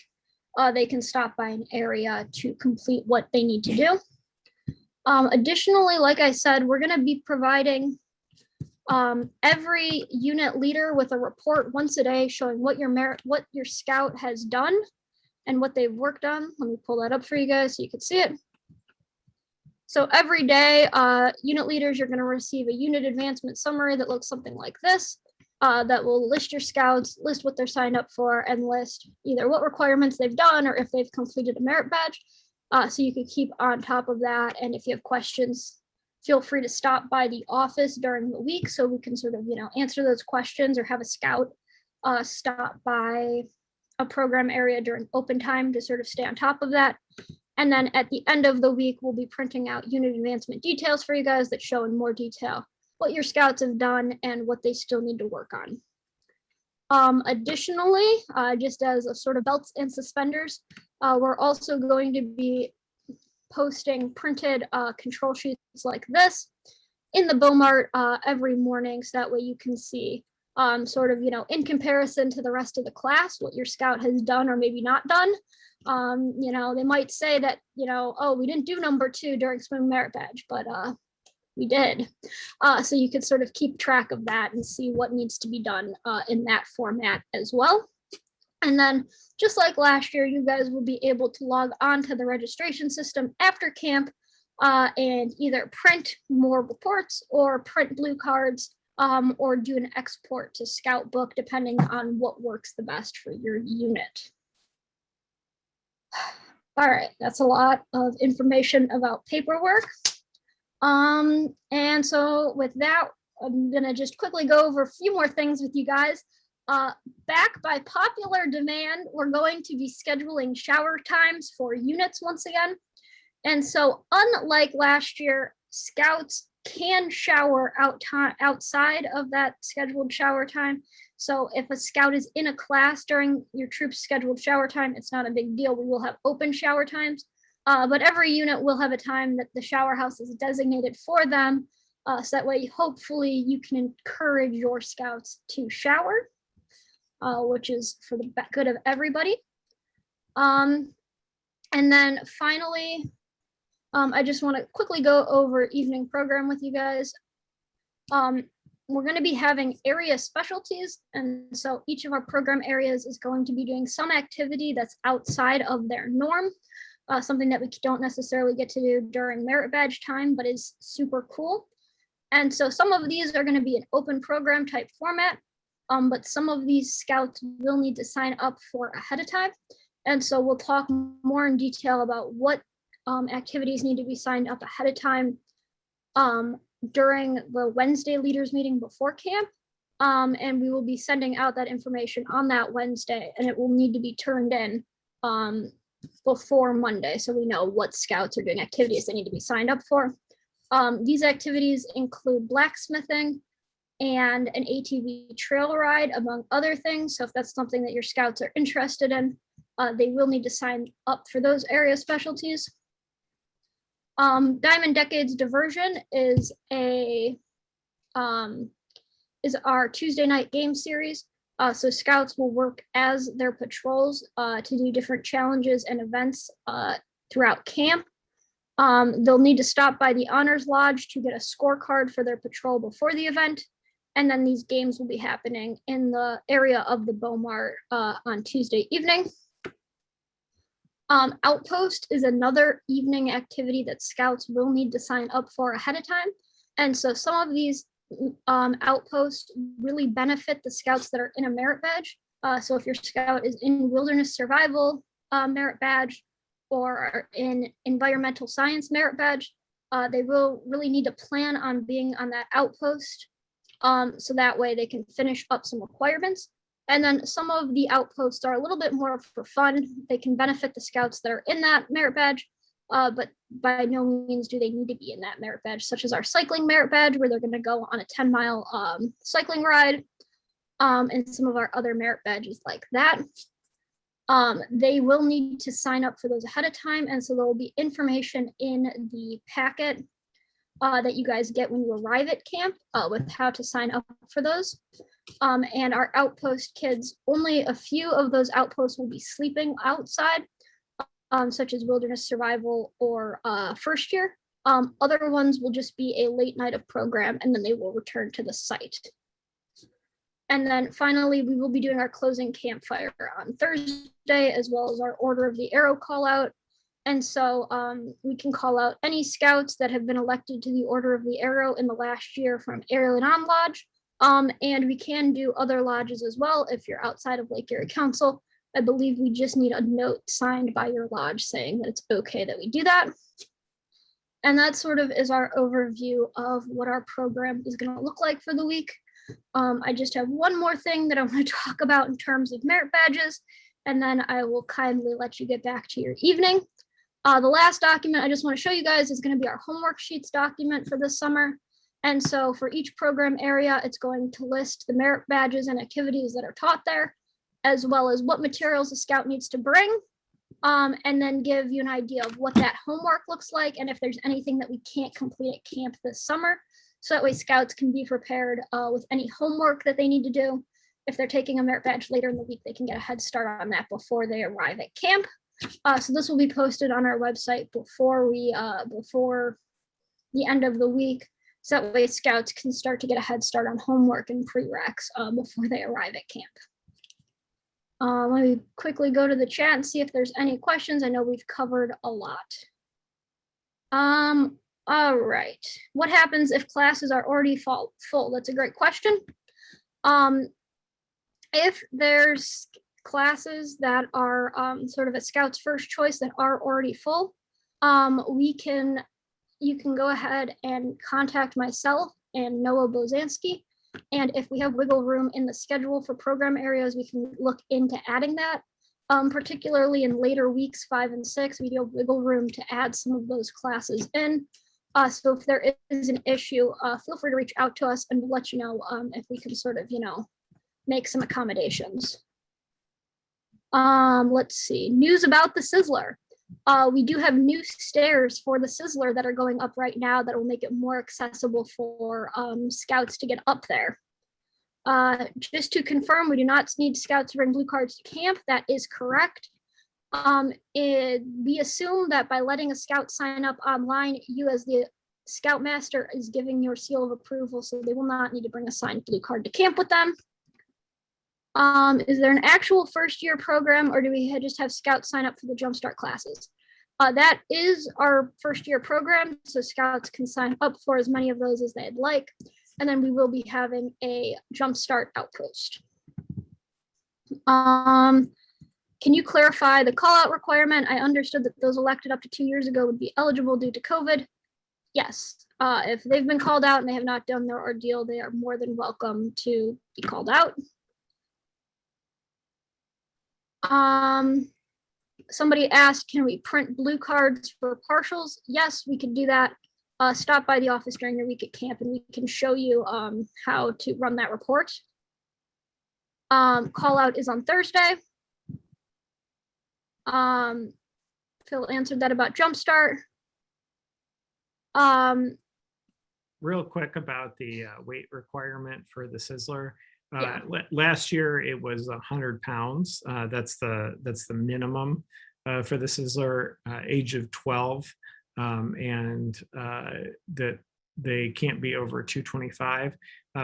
they can stop by an area to complete what they need to do. Additionally, like I said, we're going to be providing every unit leader with a report once a day showing what your scout has done and what they've worked on. Let me pull that up for you guys so you can see it. So every day, unit leaders, you're going to receive a unit advancement summary that looks something like this. That will list your scouts, list what they're signed up for, and list either what requirements they've done or if they've completed a merit badge. So you can keep on top of that. And if you have questions, feel free to stop by the office during the week so we can sort of, answer those questions, or have a scout stop by a program area during open time to sort of stay on top of that. And then at the end of the week, we'll be printing out unit advancement details for you guys that show in more detail what your scouts have done and what they still need to work on. Additionally, just as a sort of belts and suspenders, we're also going to be posting printed control sheets like this in the Beaumart every morning, so that way you can see sort of, in comparison to the rest of the class, what your scout has done or maybe not done. They might say that, oh, we didn't do number 2 during swim merit badge, but we did. So you could sort of keep track of that and see what needs to be done in that format as well. And then just like last year, you guys will be able to log on to the registration system after camp and either print more reports or print blue cards or do an export to Scout Book, depending on what works the best for your unit. All right, that's a lot of information about paperwork. And so with that, I'm gonna just quickly go over a few more things with you guys. Back by popular demand, we're going to be scheduling shower times for units once again. And so unlike last year, scouts can shower outside of that scheduled shower time. So if a scout is in a class during your troop's scheduled shower time, it's not a big deal. We will have open shower times. But every unit will have a time that the shower house is designated for them. So that way, hopefully you can encourage your scouts to shower, which is for the good of everybody. And then finally, I just want to quickly go over evening program with you guys. We're going to be having area specialties. And so each of our program areas is going to be doing some activity that's outside of their norm. Something that we don't necessarily get to do during merit badge time, but is super cool. And so some of these are going to be an open program type format, but some of these scouts will need to sign up for ahead of time. And so we'll talk more in detail about what activities need to be signed up ahead of time during the Wednesday leaders meeting before camp. And we will be sending out that information on that Wednesday, and it will need to be turned in before Monday, so we know what scouts are doing activities they need to be signed up for. These activities include blacksmithing and an ATV trail ride, among other things. So if that's something that your scouts are interested in, they will need to sign up for those area specialties. Diamond Decades Diversion is our Tuesday night game series. So scouts will work as their patrols to do different challenges and events throughout camp. They'll need to stop by the Honors Lodge to get a scorecard for their patrol before the event. And then these games will be happening in the area of the Beaumart on Tuesday evening. Outpost is another evening activity that scouts will need to sign up for ahead of time. And so some of these outposts really benefit the scouts that are in a merit badge. So if your scout is in wilderness survival merit badge or in environmental science merit badge, they will really need to plan on being on that outpost. So that way they can finish up some requirements. And then some of the outposts are a little bit more for fun. They can benefit the scouts that are in that merit badge, but by no means do they need to be in that merit badge, such as our cycling merit badge, where they're going to go on a 10-mile cycling ride, and some of our other merit badges like that. They will need to sign up for those ahead of time, and so there will be information in the packet that you guys get when you arrive at camp with how to sign up for those. And our outpost kids, only a few of those outposts will be sleeping outside, such as wilderness survival or first year. Other ones will just be a late night of program, and then they will return to the site. And then finally, we will be doing our closing campfire on Thursday, as well as our Order of the Arrow call out. And so we can call out any scouts that have been elected to the Order of the Arrow in the last year from Arrow and On Lodge. And we can do other lodges as well if you're outside of Lake Erie Council. I believe we just need a note signed by your lodge saying that it's okay that we do that. And that sort of is our overview of what our program is going to look like for the week. I just have one more thing that I want to talk about in terms of merit badges, and then I will kindly let you get back to your evening. The last document I just want to show you guys is going to be our homework sheets document for this summer. And so for each program area, it's going to list the merit badges and activities that are taught there, as well as what materials the scout needs to bring, and then give you an idea of what that homework looks like and if there's anything that we can't complete at camp this summer. So that way scouts can be prepared with any homework that they need to do. If they're taking a merit badge later in the week, they can get a head start on that before they arrive at camp. So this will be posted on our website before the end of the week. So that way scouts can start to get a head start on homework and prereqs before they arrive at camp. Let me quickly go to the chat and see if there's any questions. I know we've covered a lot. All right. What happens if classes are already full? That's a great question. If there's classes that are sort of a scout's first choice that are already full, you can go ahead and contact myself and Noah Bozansky. And if we have wiggle room in the schedule for program areas, we can look into adding that. Particularly in later weeks 5 and 6, we do have wiggle room to add some of those classes in. So if there is an issue, feel free to reach out to us and we'll let you know if we can sort of, make some accommodations. Let's see, news about the Sizzler. We do have new stairs for the Sizzler that are going up right now that will make it more accessible for scouts to get up there. Just to confirm, we do not need scouts to bring blue cards to camp. That is correct. We assume that by letting a scout sign up online, you as the scoutmaster is giving your seal of approval, so they will not need to bring a signed blue card to camp with them. Is there an actual first year program, or do we just have scouts sign up for the Jumpstart classes? That is our first year program, so scouts can sign up for as many of those as they'd like. And then we will be having a Jumpstart outpost. Can you clarify the call out requirement? I understood that those elected up to 2 years ago would be eligible due to COVID. Yes, if they've been called out and they have not done their ordeal, they are more than welcome to be called out. Somebody asked, can we print blue cards for partials? Yes, we could do that. Stop by the office during your week at camp and we can show you how to run that report. Call out is on Thursday. Phil answered that about Jumpstart. Real quick about the weight requirement for the Sizzler. Yeah. Last year it was 100 pounds. That's the minimum for the Sizzler, age of 12, and that they can't be over 225.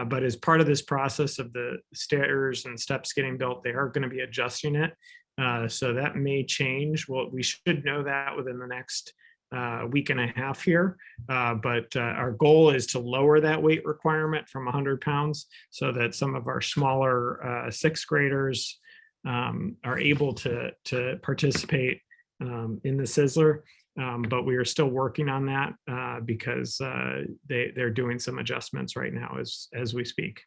But as part of this process of the stairs and steps getting built, they are going to be adjusting it. So that may change. Well, we should know that within the next week and a half here, but our goal is to lower that weight requirement from 100 pounds so that some of our smaller sixth graders are able to participate in the Sizzler, but we are still working on that because they're doing some adjustments right now as we speak.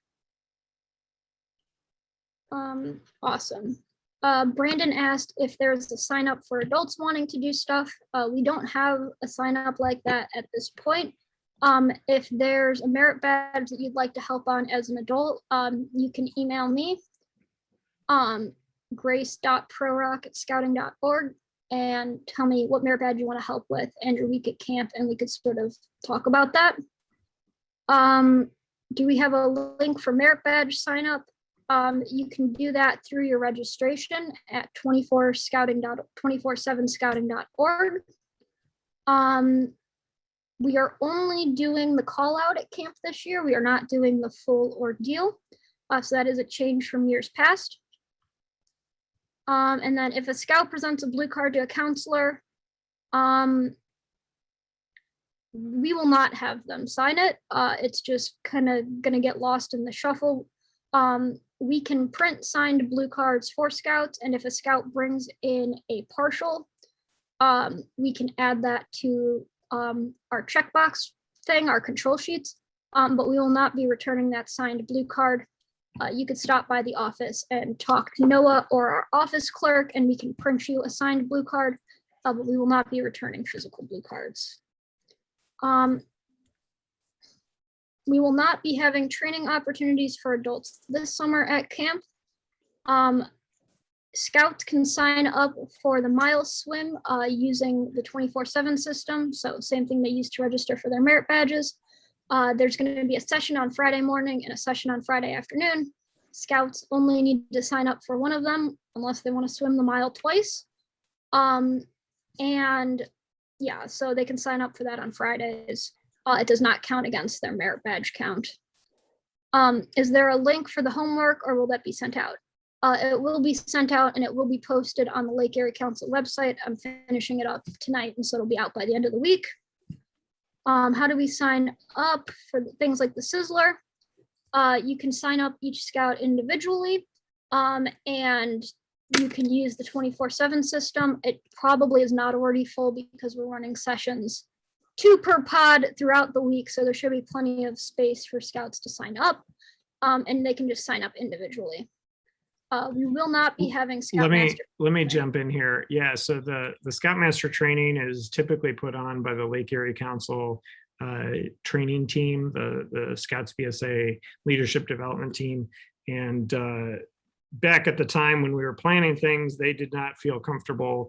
Awesome. Brandon asked if there's a sign up for adults wanting to do stuff. We don't have a sign up like that at this point. If there's a merit badge that you'd like to help on as an adult, you can email me, grace.prorock@scouting.org. and tell me what merit badge you want to help with and your week at camp, and we could sort of talk about that. Do we have a link for merit badge sign up? You can do that through your registration at 247scouting.org. We are only doing the call out at camp this year. We are not doing the full ordeal. So that is a change from years past. And then if a scout presents a blue card to a counselor, we will not have them sign it. It's just kind of going to get lost in the shuffle. We can print signed blue cards for scouts, and if a scout brings in a partial, we can add that to our checkbox thing, our control sheets, but we will not be returning that signed blue card. You could stop by the office and talk to Noah or our office clerk, and we can print you a signed blue card, but we will not be returning physical blue cards. We will not be having training opportunities for adults this summer at camp. Scouts can sign up for the mile swim using the 24/7 system. So same thing they use to register for their merit badges. There's going to be a session on Friday morning and a session on Friday afternoon. Scouts only need to sign up for one of them unless they want to swim the mile twice. And yeah, so they can sign up for that on Fridays. It does not count against their merit badge count. Is there a link for the homework, or will that be sent out? It will be sent out, and it will be posted on the Lake Erie Council website. I'm finishing it up tonight, and so it'll be out by the end of the week. How do we sign up for things like the Sizzler? You can sign up each scout individually, and you can use the 24/7 system. It probably is not already full because we're running sessions 2 per pod throughout the week, so there should be plenty of space for scouts to sign up, and they can just sign up individually. We will not be having Scoutmaster. Let me jump in here. Yeah, so the Scoutmaster training is typically put on by the Lake Erie Council training team, the Scouts BSA leadership development team. And back at the time when we were planning things, they did not feel comfortable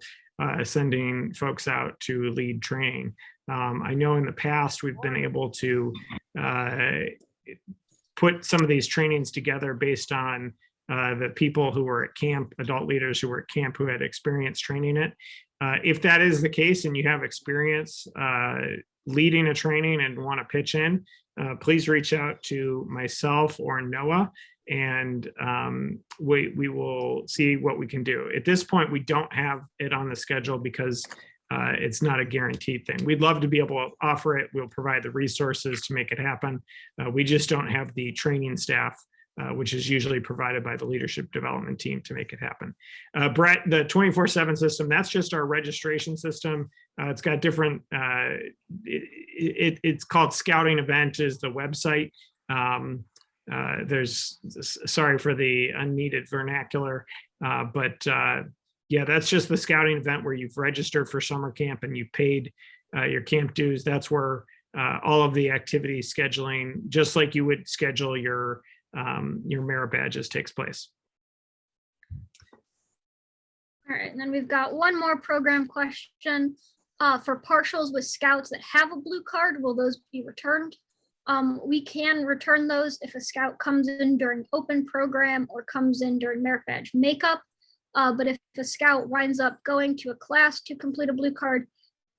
sending folks out to lead training. I know in the past we've been able to put some of these trainings together based on the people who were at camp, adult leaders who were at camp who had experience training it. If that is the case and you have experience leading a training and want to pitch in, please reach out to myself or Noah, and we will see what we can do. At this point, we don't have it on the schedule because it's not a guaranteed thing. We'd love to be able to offer it. We'll provide the resources to make it happen. We just don't have the training staff, which is usually provided by the leadership development team, to make it happen. Brett, the 24/7 system, that's just our registration system. It's got different, it's called Scouting Event is the website. Sorry for the unneeded vernacular, but yeah, that's just the scouting event where you've registered for summer camp and you've paid your camp dues. That's where all of the activity scheduling, just like you would schedule your merit badges, takes place. All right, and then we've got one more program question. For partials with scouts that have a blue card, will those be returned? We can return those if a scout comes in during open program or comes in during merit badge makeup. But if a scout winds up going to a class to complete a blue card,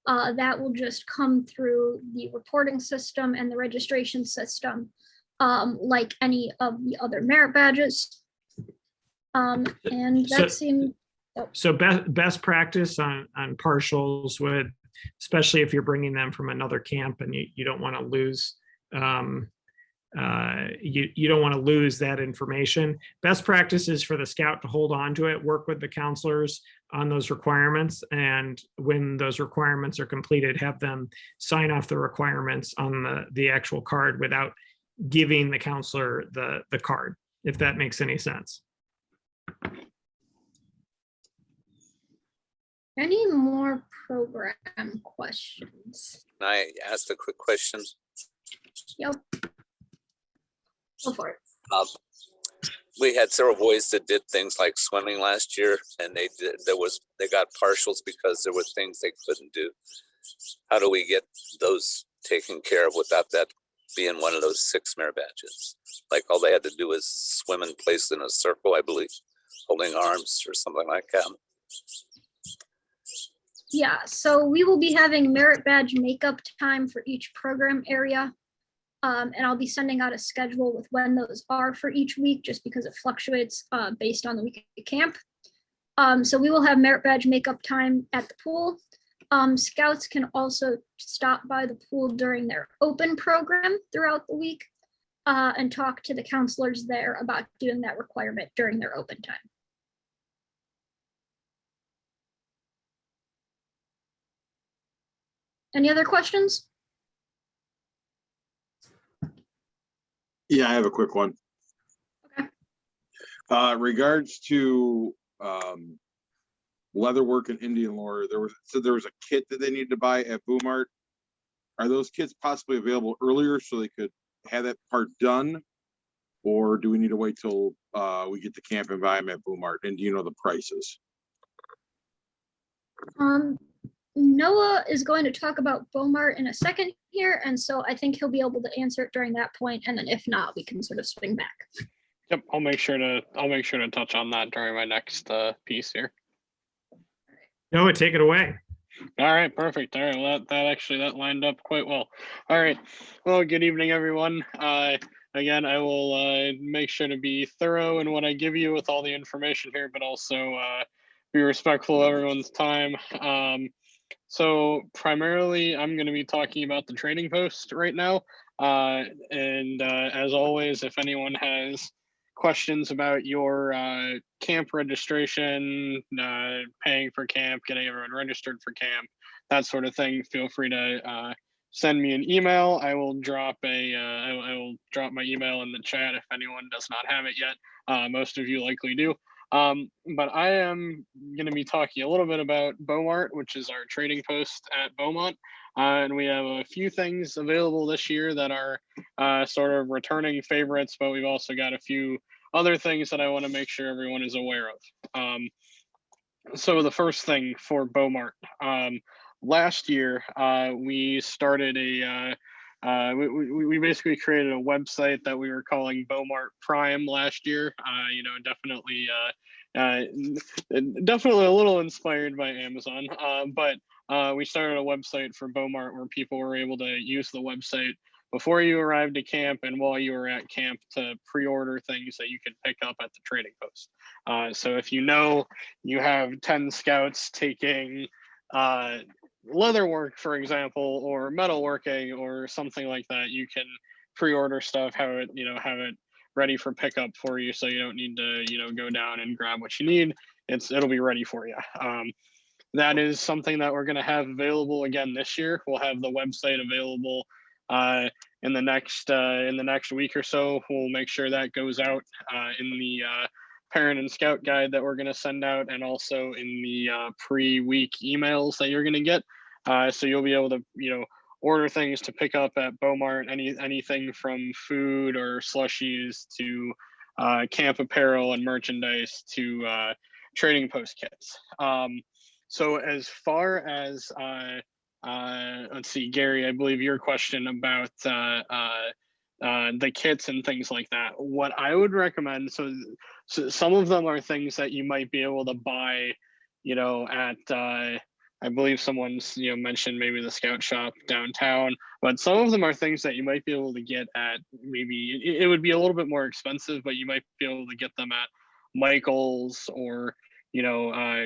that will just come through the reporting system and the registration system, like any of the other merit badges. And that seemed... So best practice on partials would, especially if you're bringing them from another camp and you don't want to lose, you don't want to lose that information. Best practice is for the scout to hold on to it, work with the counselors on those requirements, and when those requirements are completed, have them sign off the requirements on the actual card without giving the counselor the card, if that makes any sense. Any more program questions? Can I ask a quick question? Yep. Go for it. we had several boys that did things like swimming last year, and they got partials because there were things they couldn't do. How do we get those taken care of without that being one of those 6 merit badges? Like all they had to do was swim in place in a circle, I believe, holding arms or something like that. Yeah, so we will be having merit badge makeup time for each program area. And I'll be sending out a schedule with when those are for each week, just because it fluctuates based on the week of camp. So we will have merit badge makeup time at the pool. Scouts can also stop by the pool during their open program throughout the week and talk to the counselors there about doing that requirement during their open time. Any other questions? Yeah, I have a quick one. Okay. Regards to leatherwork and Indian lore, there was a kit that they needed to buy at Boomart. Are those kits possibly available earlier so they could have that part done, or do we need to wait till we get the camp and buy them at Boomart? And do you know the prices? Noah is going to talk about Beaumart in a second here, and so I think he'll be able to answer it during that point, and then if not, we can sort of swing back. Yep, I'll make sure to touch on that during my next piece here. Noah, take it away. All right, perfect. All right, well, that lined up quite well. All right, well, good evening, everyone. Again, I will make sure to be thorough in what I give you with all the information here, but also be respectful of everyone's time. So primarily, I'm going to be talking about the trading post right now. And as always, if anyone has questions about your camp registration, paying for camp, getting everyone registered for camp, that sort of thing, feel free to send me an email. I will drop I will drop my email in the chat if anyone does not have it yet. Most of you likely do. But I am going to be talking a little bit about Beaumart, which is our trading post at Beaumont. And we have a few things available this year that are sort of returning favorites, but we've also got a few other things that I want to make sure everyone is aware of. So the first thing for Beaumart, last year we started we basically created a website that we were calling Beaumart Prime last year. Definitely a little inspired by Amazon, but we started a website for Beaumart where people were able to use the website before you arrived at camp and while you were at camp to pre-order things that you could pick up at the trading post. So if you know you have 10 scouts taking leatherwork, for example, or metalworking or something like that, you can pre-order stuff, have it ready for pickup for you, so you don't need to go down and grab what you need. It'll be ready for you. That is something that we're going to have available again this year. We'll have the website available in the next week or so. We'll make sure that goes out in the parent and scout guide that we're going to send out, and also in the pre-week emails that you're going to get. So you'll be able to order things to pick up at Beaumart, anything from food or slushies to camp apparel and merchandise to trading post kits. So as far as let's see, Gary, I believe your question about the kits and things like that. What I would recommend, so some of them are things that you might be able to buy, at I believe someone's mentioned maybe the scout shop downtown, but some of them are things that you might be able to get at, maybe it would be a little bit more expensive, but you might be able to get them at Michael's or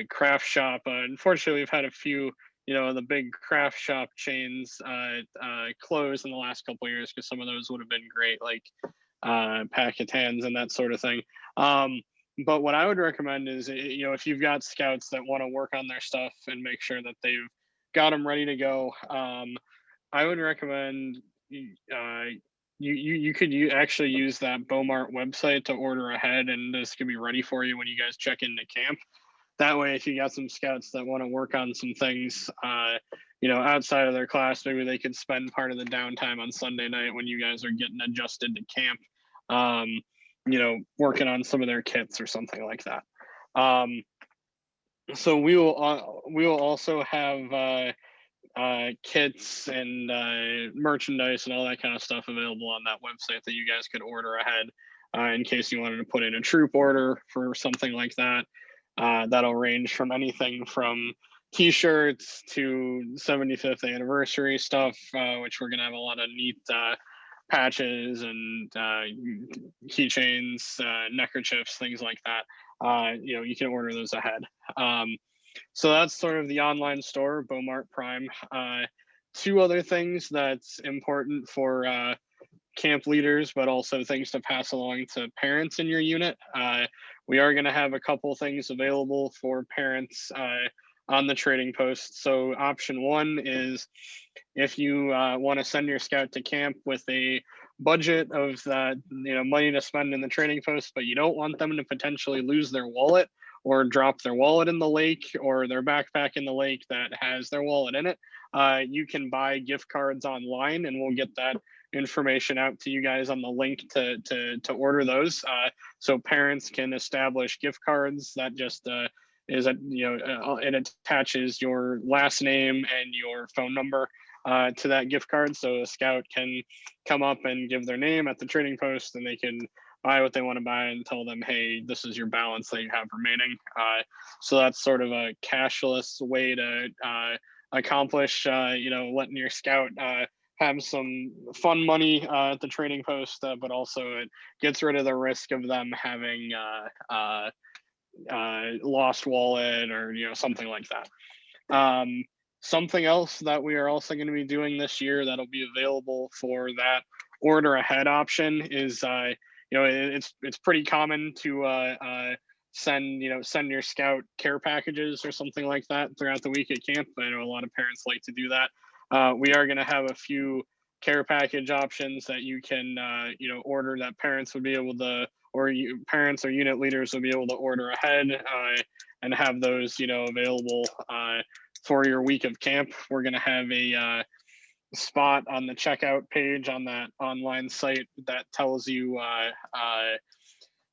craft shop. Unfortunately, we've had a few the big craft shop chains close in the last couple of years, because some of those would have been great, like Packetans and that sort of thing. But what I would recommend is, if you've got scouts that want to work on their stuff and make sure that they've got them ready to go, I would recommend you could actually use that Beaumart website to order ahead, and this could be ready for you when you guys check into camp. That way, if you got some scouts that want to work on some things, outside of their class, maybe they could spend part of the downtime on Sunday night when you guys are getting adjusted to camp. working on some of their kits or something like that. So we will also have kits and merchandise and all that kind of stuff available on that website that you guys could order ahead in case you wanted to put in a troop order for something like that. That'll range from anything from t-shirts to 75th anniversary stuff, which we're gonna have a lot of neat patches and keychains, neckerchiefs, things like that. You can order those ahead. So that's sort of the online store, Beaumart Prime. Two other things that's important for camp leaders, but also things to pass along to parents in your unit. We are going to have a couple things available for parents on the trading post. So option one is if you want to send your scout to camp with a budget of that, money to spend in the trading post, but you don't want them to potentially lose their wallet or drop their wallet in the lake or their backpack in the lake that has their wallet in it, you can buy gift cards online, and we'll get that information out to you guys on the link to order those. So parents can establish gift cards that just is it attaches your last name and your phone number to that gift card. So a scout can come up and give their name at the trading post, and they can buy what they want to buy and tell them, hey, this is your balance that you have remaining. So that's sort of a cashless way to accomplish, letting your scout have some fun money at the trading post, but also it gets rid of the risk of them having lost wallet or something like that. Something else that we are also going to be doing this year that'll be available for that order ahead option is it's pretty common to send your scout care packages or something like that throughout the week at camp. I know a lot of parents like to do that. We are going to have a few care package options that you can order that parents would be able to, or parents or unit leaders will be able to order ahead and have those available for your week of camp. We're going to have a spot on the checkout page on that online site that tells you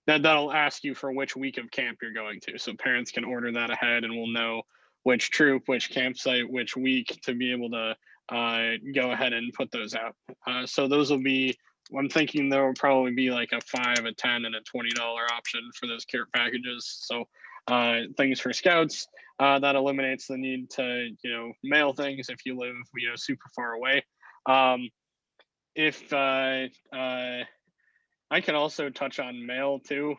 that'll ask you for which week of camp you're going to. So parents can order that ahead, and we'll know which troop, which campsite, which week to be able to go ahead and put those out. So those will be, I'm thinking there will probably be like a $5, a $10, and a $20 option for those care packages. So things for scouts, that eliminates the need to mail things if you live super far away. If I can also touch on mail too,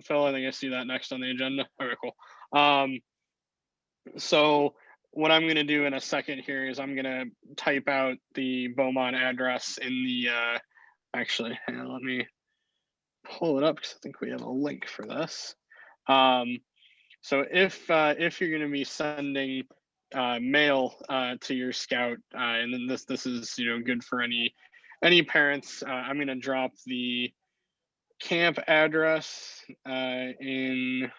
Phil. I think I see that next on the agenda. Okay, cool. So what I'm going to do in a second here is I'm going to type out the Beaumont address in the actually, let me pull it up because I think we have a link for this. So if you're going to be sending mail to your scout, and then this is good for any parents, I'm going to drop the camp address in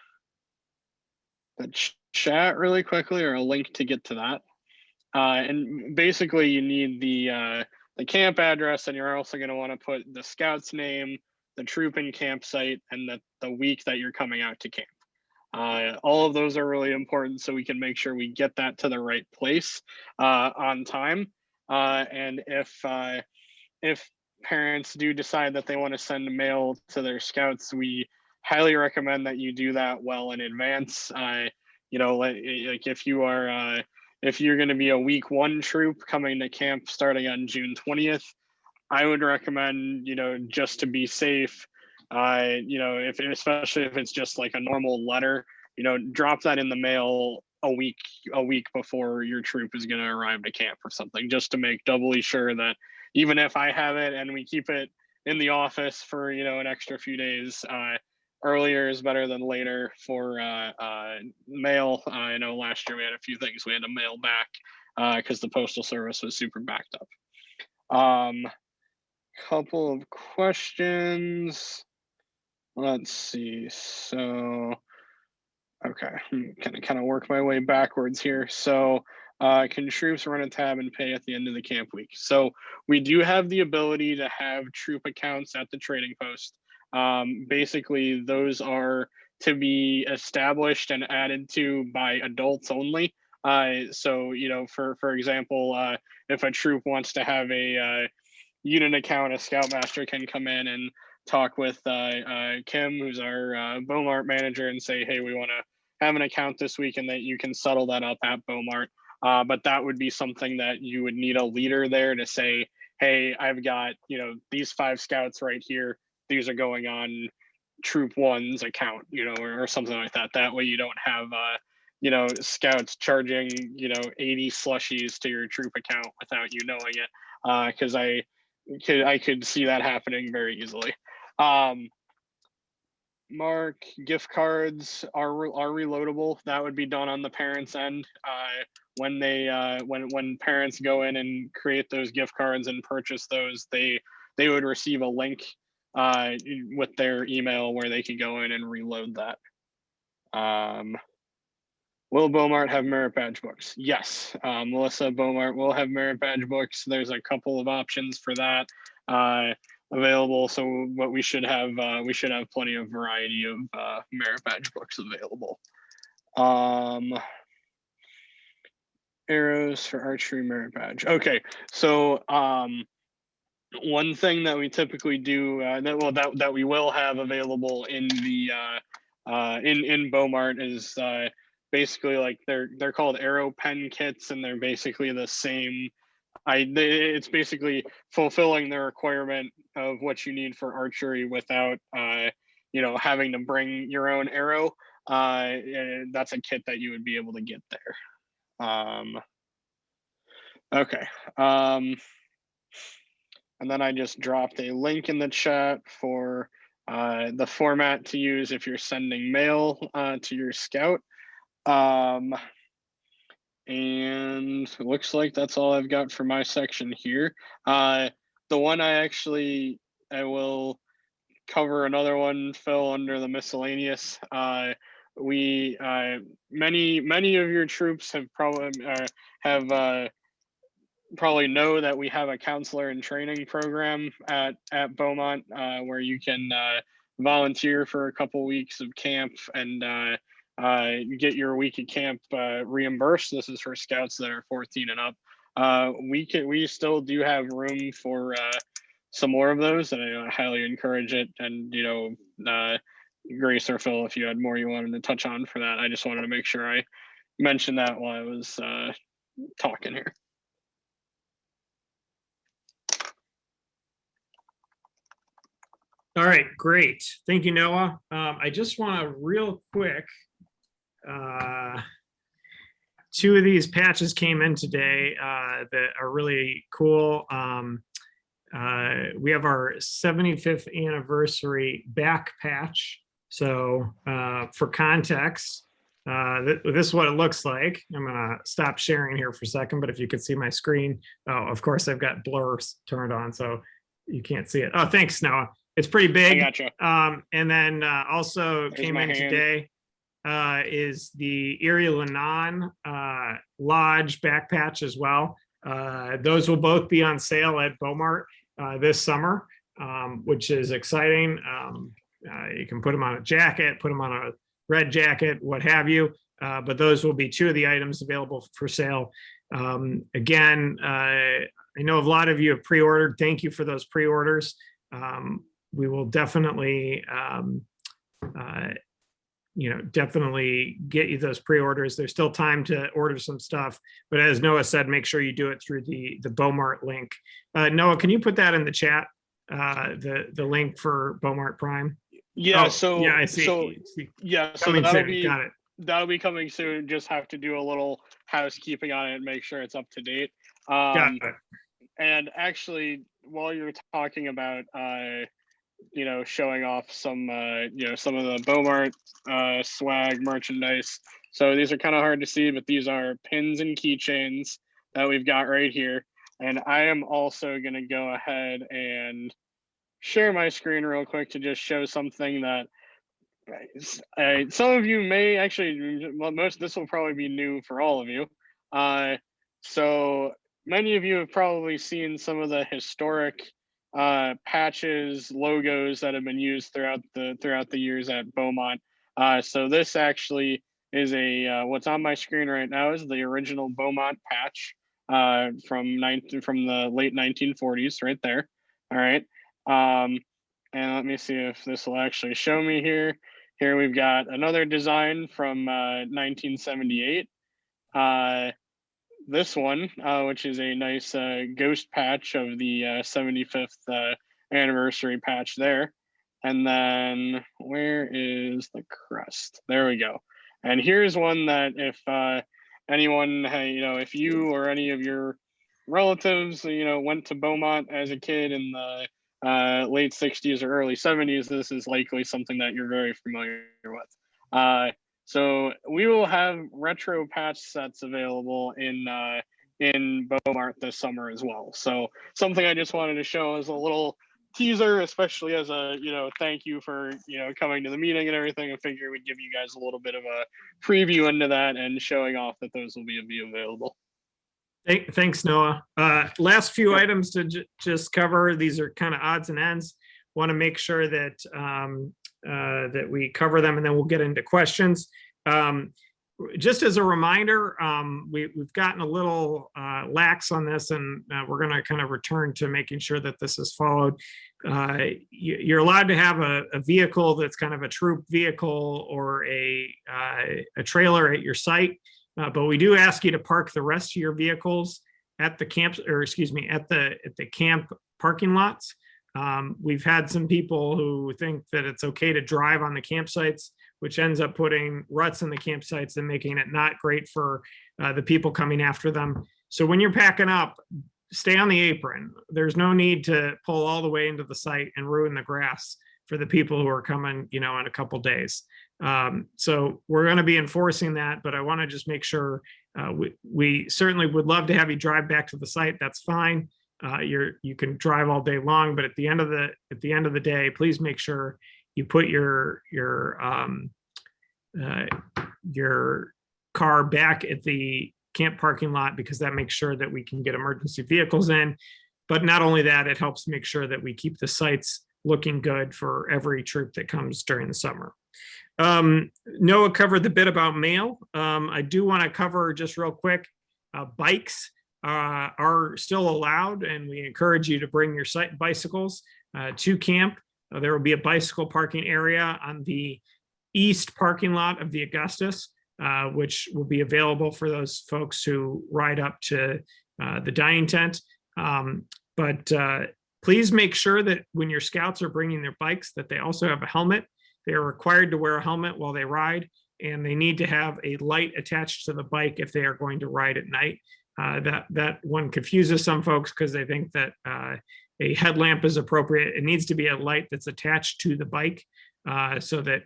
the chat really quickly, or a link to get to that. And basically you need the camp address, and you're also going to want to put the scout's name, the troop and campsite, and the week that you're coming out to camp. All of those are really important so we can make sure we get that to the right place on time. And if parents do decide that they want to send mail to their scouts, we highly recommend that you do that well in advance. Like if you're going to be a week 1 troop coming to camp starting on June 20th, I would recommend, just to be safe, especially if it's just like a normal letter, drop that in the mail a week before your troop is going to arrive to camp or something, just to make doubly sure that even if I have it and we keep it in the office for an extra few days, earlier is better than later for mail. I know last year we had a few things we had to mail back because the postal service was super backed up. Couple of questions. Let's see. So, okay, I'm gonna kind of work my way backwards here. So, can troops run a tab and pay at the end of the camp week? So we do have the ability to have troop accounts at the trading post. Basically, those are to be established and added to by adults only. So, you know, for example, if a troop wants to have a unit account, a scoutmaster can come in and talk with Kim, who's our Beaumont manager, and say, hey, we want to have an account this week, and that you can settle that up at Beaumont. But that would be something that you would need a leader there to say, hey, I've got, you know, these 5 scouts right here. These are going on Troop 1's account, you know, or something like that. That way you don't have, you know, scouts charging, you know, 80 slushies to your troop account without you knowing it. Because I could see that happening very easily. Mark, gift cards are reloadable. That would be done on the parents' end. When they when parents go in and create those gift cards and purchase those, they would receive a link with their email where they could go in and reload that. Will Beaumont have merit badge books? Yes, Melissa, Beaumont will have merit badge books. There's a couple of options for that available. So what we should have plenty of variety of merit badge books available. Arrows for archery merit badge. Okay, so one thing that we typically do that we will have available in the in Beaumont is basically like they're called arrow pen kits, and they're basically the same. It's basically fulfilling the requirement of what you need for archery without you know, having to bring your own arrow. That's a kit that you would be able to get there. Okay. And then I just dropped a link in the chat for the format to use if you're sending mail to your scout. And it looks like that's all I've got for my section here. The one I will cover another one, Phil, under the miscellaneous. Many of your troops have probably know that we have a counselor in training program at Beaumont where you can volunteer for a couple weeks of camp and get your week of camp reimbursed. This is for scouts that are 14 and up. We still do have room for some more of those, and I highly encourage it. And you know, Grace or Phil, if you had more you wanted to touch on for that, I just wanted to make sure I mentioned that while I was talking here. All right, great. Thank you, Noah. I just want to real quick, 2 of these patches came in today that are really cool. We have our 75th anniversary back patch. So for context, this is what it looks like. I'm gonna stop sharing here for a second, but if you could see my screen, oh, of course I've got blurs turned on, so you can't see it. Oh, thanks, Noah. It's pretty big. I gotcha. And then also There's came my in hand. today is the Erie Lenon Lodge back patch as well. Those will both be on sale at Beaumont this summer, which is exciting. You can put them on a jacket, put them on a red jacket, what have you. But those will be 2 of the items available for sale. Again, I know a lot of you have pre-ordered. Thank you for those pre-orders. We will definitely, you know, definitely get you those pre-orders. There's still time to order some stuff, but as Noah said, make sure you do it through the Beaumont link. Noah, can you put that in the chat? The link for Beaumont Prime. Yeah. Oh, so yeah, I see. yeah. So Coming that'll soon. be Got it. that'll be coming soon. Just have to do a little housekeeping on it and make sure it's up to date. Got it. And actually, while you're talking about you know, showing off some you know, some of the Beaumont swag merchandise. So these are kind of hard to see, but these are pins and keychains that we've got right here. And I am also going to go ahead and share my screen real quick to just show something that some of you may actually, well, this will probably be new for all of you. So many of you have probably seen some of the historic patches, logos that have been used throughout the years at Beaumont. So this actually is what's on my screen right now is the original Beaumont patch from the late 1940s, right there. All right. And let me see if this will actually show me here. Here we've got another design from 1978. This one, which is a nice ghost patch of the 75th anniversary patch there. And then where is the crest? There we go. And here's one that if anyone, if you or any of your relatives, went to Beaumont as a kid in the late 60s or early 70s, this is likely something that you're very familiar with. So we will have retro patch sets available in Beaumont this summer as well. So something I just wanted to show as a little teaser, especially as a thank you for coming to the meeting and everything. I figure we'd give you guys a little bit of a preview into that and showing off that those will be available. Thanks, Noah. Last few items to just cover. These are kind of odds and ends. Want to make sure that that we cover them, and then we'll get into questions. Just as a reminder, we've gotten a little lax on this, and we're going to kind of return to making sure that this is followed. You're allowed to have a vehicle that's kind of a troop vehicle or a trailer at your site, but we do ask you to park the rest of your vehicles at the camp, or excuse me, at the camp parking lots. We've had some people who think that it's okay to drive on the campsites, which ends up putting ruts in the campsites and making it not great for the people coming after them. So when you're packing up, stay on the apron. There's no need to pull all the way into the site and ruin the grass for the people who are coming, in a couple days. So we're going to be enforcing that, but I want to just make sure we certainly would love to have you drive back to the site. That's fine. You can drive all day long, but at the end of the day, please make sure you put your car back at the camp parking lot, because that makes sure that we can get emergency vehicles in. But not only that, it helps make sure that we keep the sites looking good for every troop that comes during the summer. Noah covered the bit about mail. I do want to cover just real quick, bikes are still allowed, and we encourage you to bring your bicycles to camp. There will be a bicycle parking area on the east parking lot of the Augustus, which will be available for those folks who ride up to the dining tent. But please make sure that when your scouts are bringing their bikes, that they also have a helmet. They are required to wear a helmet while they ride, and they need to have a light attached to the bike if they are going to ride at night. That one confuses some folks because they think that a headlamp is appropriate. It needs to be a light that's attached to the bike, so that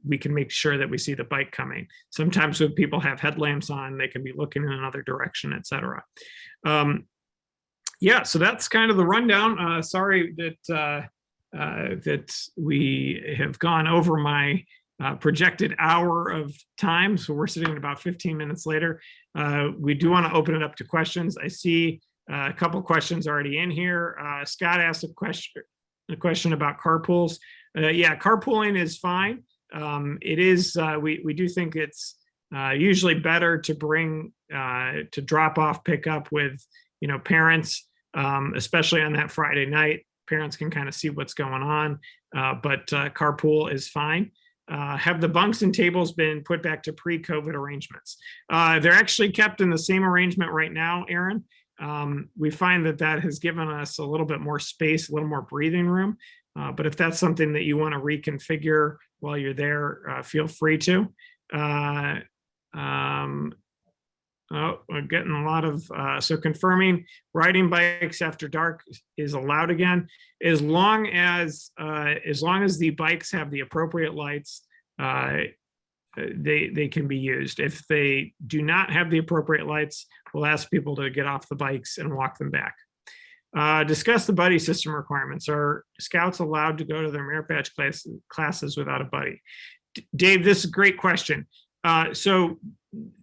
we can make sure that we see the bike coming. Sometimes when people have headlamps on, they can be looking in another direction, etc. Yeah, so that's kind of the rundown. Sorry that we have gone over my projected hour of time, so we're sitting at about 15 minutes later. We do want to open it up to questions. I see a couple questions already in here. Scott asked a question about carpools. Yeah, carpooling is fine. It is, we do think it's usually better to bring, to drop off, pick up with, parents, especially on that Friday night. Parents can kind of see what's going on, but carpool is fine. Have the bunks and tables been put back to pre-COVID arrangements? They're actually kept in the same arrangement right now, Aaron. We find that has given us a little bit more space, a little more breathing room. But if that's something that you want to reconfigure while you're there, feel free to. Oh, we're getting a lot of, so confirming riding bikes after dark is allowed again, as long as the bikes have the appropriate lights, they can be used. If they do not have the appropriate lights, we'll ask people to get off the bikes and walk them back. Discuss the buddy system requirements. Are scouts allowed to go to their merit badge classes without a buddy? Dave, this is a great question. So,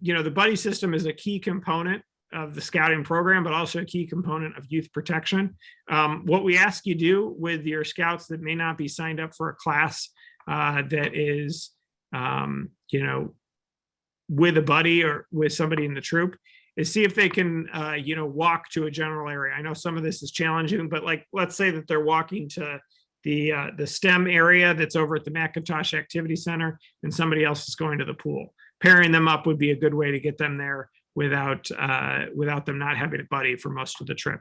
the buddy system is a key component of the scouting program, but also a key component of youth protection. What we ask you do with your scouts that may not be signed up for a class that is, with a buddy or with somebody in the troop, is see if they can, walk to a general area. I know some of this is challenging, but like, let's say that they're walking to the STEM area that's over at the Macintosh Activity Center, and somebody else is going to the pool. Pairing them up would be a good way to get them there without them not having a buddy for most of the trip.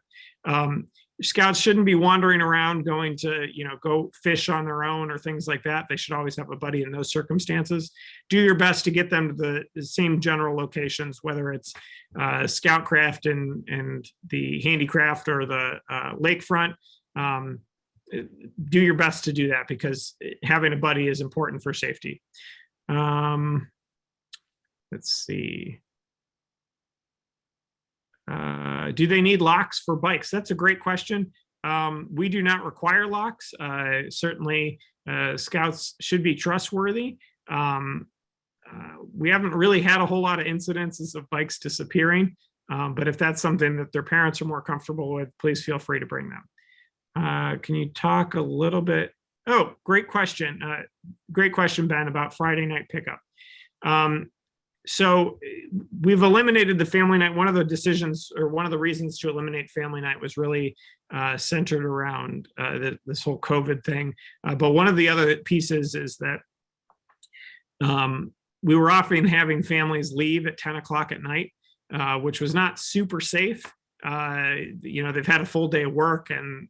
Scouts shouldn't be wandering around going to, go fish on their own or things like that. They should always have a buddy in those circumstances. Do your best to get them to the same general locations, whether it's Scoutcraft and the Handicraft or the lakefront. Do your best to do that, because having a buddy is important for safety. Let's see. Do they need locks for bikes? That's a great question. We do not require locks. Certainly, scouts should be trustworthy. We haven't really had a whole lot of incidences of bikes disappearing, but if that's something that their parents are more comfortable with, please feel free to bring them. Can you talk a little bit? Oh, great question. Great question, Ben, about Friday night pickup. So we've eliminated the family night. One of the decisions, or one of the reasons to eliminate family night, was really centered around this whole COVID thing. But one of the other pieces is that we were often having families leave at 10 o'clock at night, which was not super safe. They've had a full day of work, and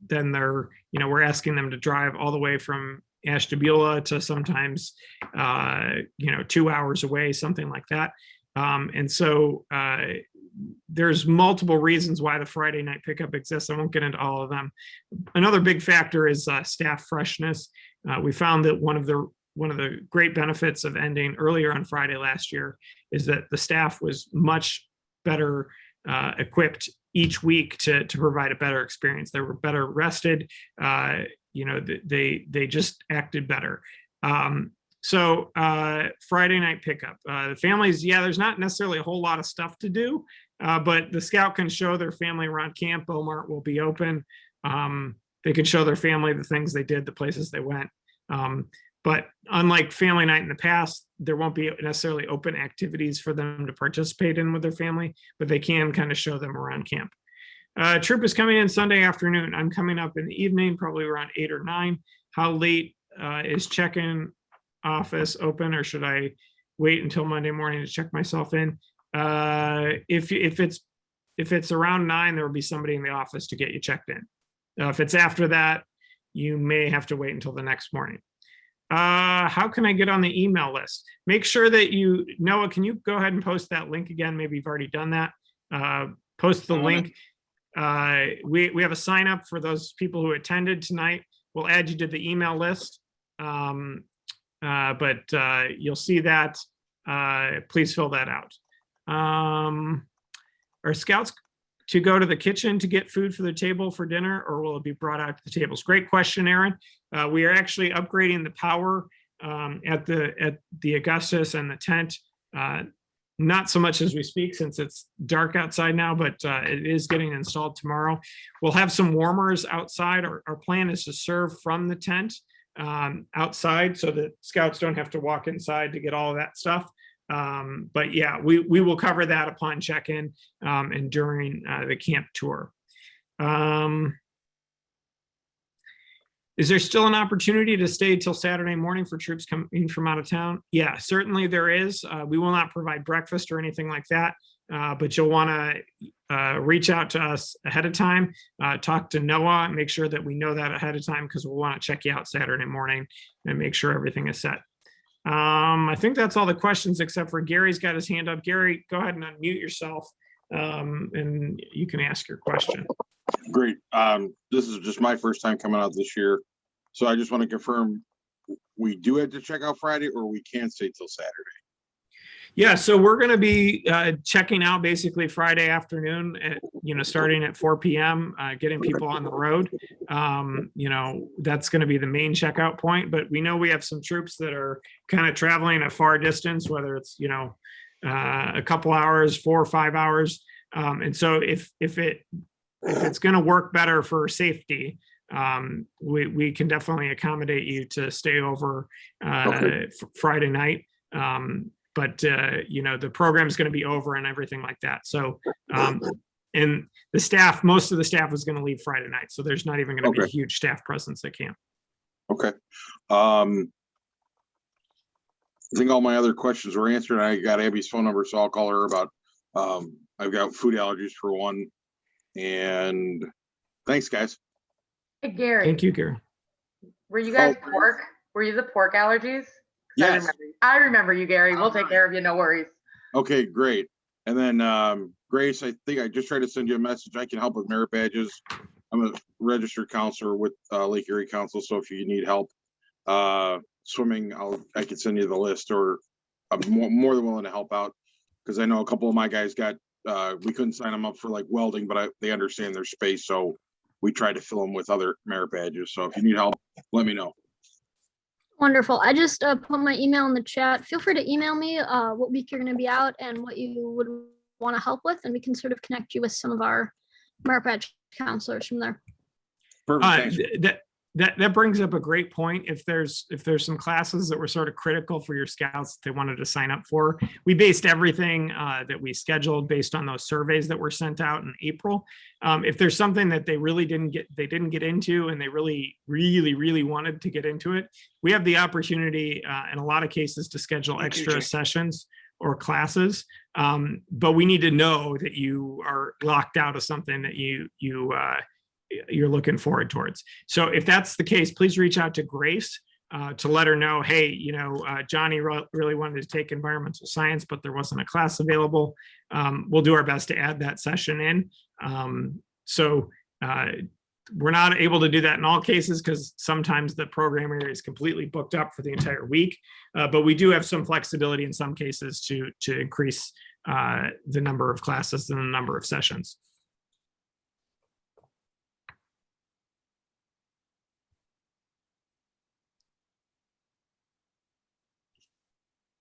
then we're asking them to drive all the way from Ashtabula to sometimes, 2 hours away, something like that. And so there's multiple reasons why the Friday night pickup exists. I won't get into all of them. Another big factor is staff freshness. We found that one of the great benefits of ending earlier on Friday last year is that the staff was much better equipped each week to provide a better experience. They were better rested. They just acted better. So Friday night pickup. The families, there's not necessarily a whole lot of stuff to do, but the scout can show their family around camp. Beaumont will be open. They can show their family the things they did, the places they went. But unlike family night in the past, there won't be necessarily open activities for them to participate in with their family, but they can kind of show them around camp. Troop is coming in Sunday afternoon. I'm coming up in the evening, probably around 8 or 9. How late is check-in office open, or should I wait until Monday morning to check myself in? If it's around 9, there will be somebody in the office to get you checked in. If it's after that, you may have to wait until the next morning. How can I get on the email list? Make sure that Noah, can you go ahead and post that link again? Maybe you've already done that. Post the link. We have a sign up for those people who attended tonight. We'll add you to the email list. But you'll see that. Please fill that out. Are scouts to go to the kitchen to get food for the table for dinner, or will it be brought out to the tables? Great question, Aaron. We are actually upgrading the power at the Augustus and the tent. Not so much as we speak, since it's dark outside now, but it is getting installed tomorrow. We'll have some warmers outside. Our plan is to serve from the tent outside, so that scouts don't have to walk inside to get all of that stuff. But yeah, we will cover that upon check-in and during the camp tour. Is there still an opportunity to stay till Saturday morning for troops coming from out of town? Yeah, certainly there is. We will not provide breakfast or anything like that, but you'll want to reach out to us ahead of time, talk to Noah, make sure that we know that ahead of time, because we'll want to check you out Saturday morning and make sure everything is set. I think that's all the questions, except for Gary's got his hand up. Gary, go ahead and unmute yourself, and you can ask your question. Great. This is just my first time coming out this year. So I just want to confirm, we do have to check out Friday, or we can't stay till Saturday? Yeah, so we're going to be checking out basically Friday afternoon, at, starting at 4 p.m., getting people on the road. That's going to be the main checkout point. But we know we have some troops that are kind of traveling a far distance, whether it's, a couple hours, 4 or 5 hours. And so if it's going to work better for safety, we can definitely accommodate you to stay over Friday night. But you know, the program is going to be over and everything like that. So and the staff, most of the staff is going to leave Friday night, so there's not even going to be a huge staff presence at camp. Okay. I think all my other questions were answered. I got Abby's phone number, so I'll call her about, I've got food allergies for one. And thanks, guys. Hey, Gary. Thank you, Gary. Were you guys pork? Were you the pork allergies? 'Cause Yes. I remember you, Gary. We'll take care of you. No worries. Okay, great. And then Grace, I think I just tried to send you a message. I can help with merit badges. I'm a registered counselor with Lake Erie Council, so if you need help swimming, I can send you the list, or I'm more than willing to help out, because I know a couple of my guys got we couldn't sign them up for like welding, but they understand their space, so we tried to fill them with other merit badges. So if you need help, let me know. Wonderful. I just put my email in the chat. Feel free to email me what week you're going to be out and what you would want to help with, and we can sort of connect you with some of our merit badge counselors from there. Perfect. Thanks. That brings up a great point. If there's some classes that were sort of critical for your scouts that they wanted to sign up for, we based everything that we scheduled based on those surveys that were sent out in April. If there's something that they really didn't get into, and they really wanted to get into it, we have the opportunity in a lot of cases to schedule extra sessions or classes. But we need to know that you are locked out of something that you're looking forward towards. So if that's the case, please reach out to Grace to let her know, hey, you know, Johnny really wanted to take environmental science, but there wasn't a class available. We'll do our best to add that session in. So we're not able to do that in all cases, because sometimes the program area is completely booked up for the entire week. But we do have some flexibility in some cases to increase the number of classes and the number of sessions.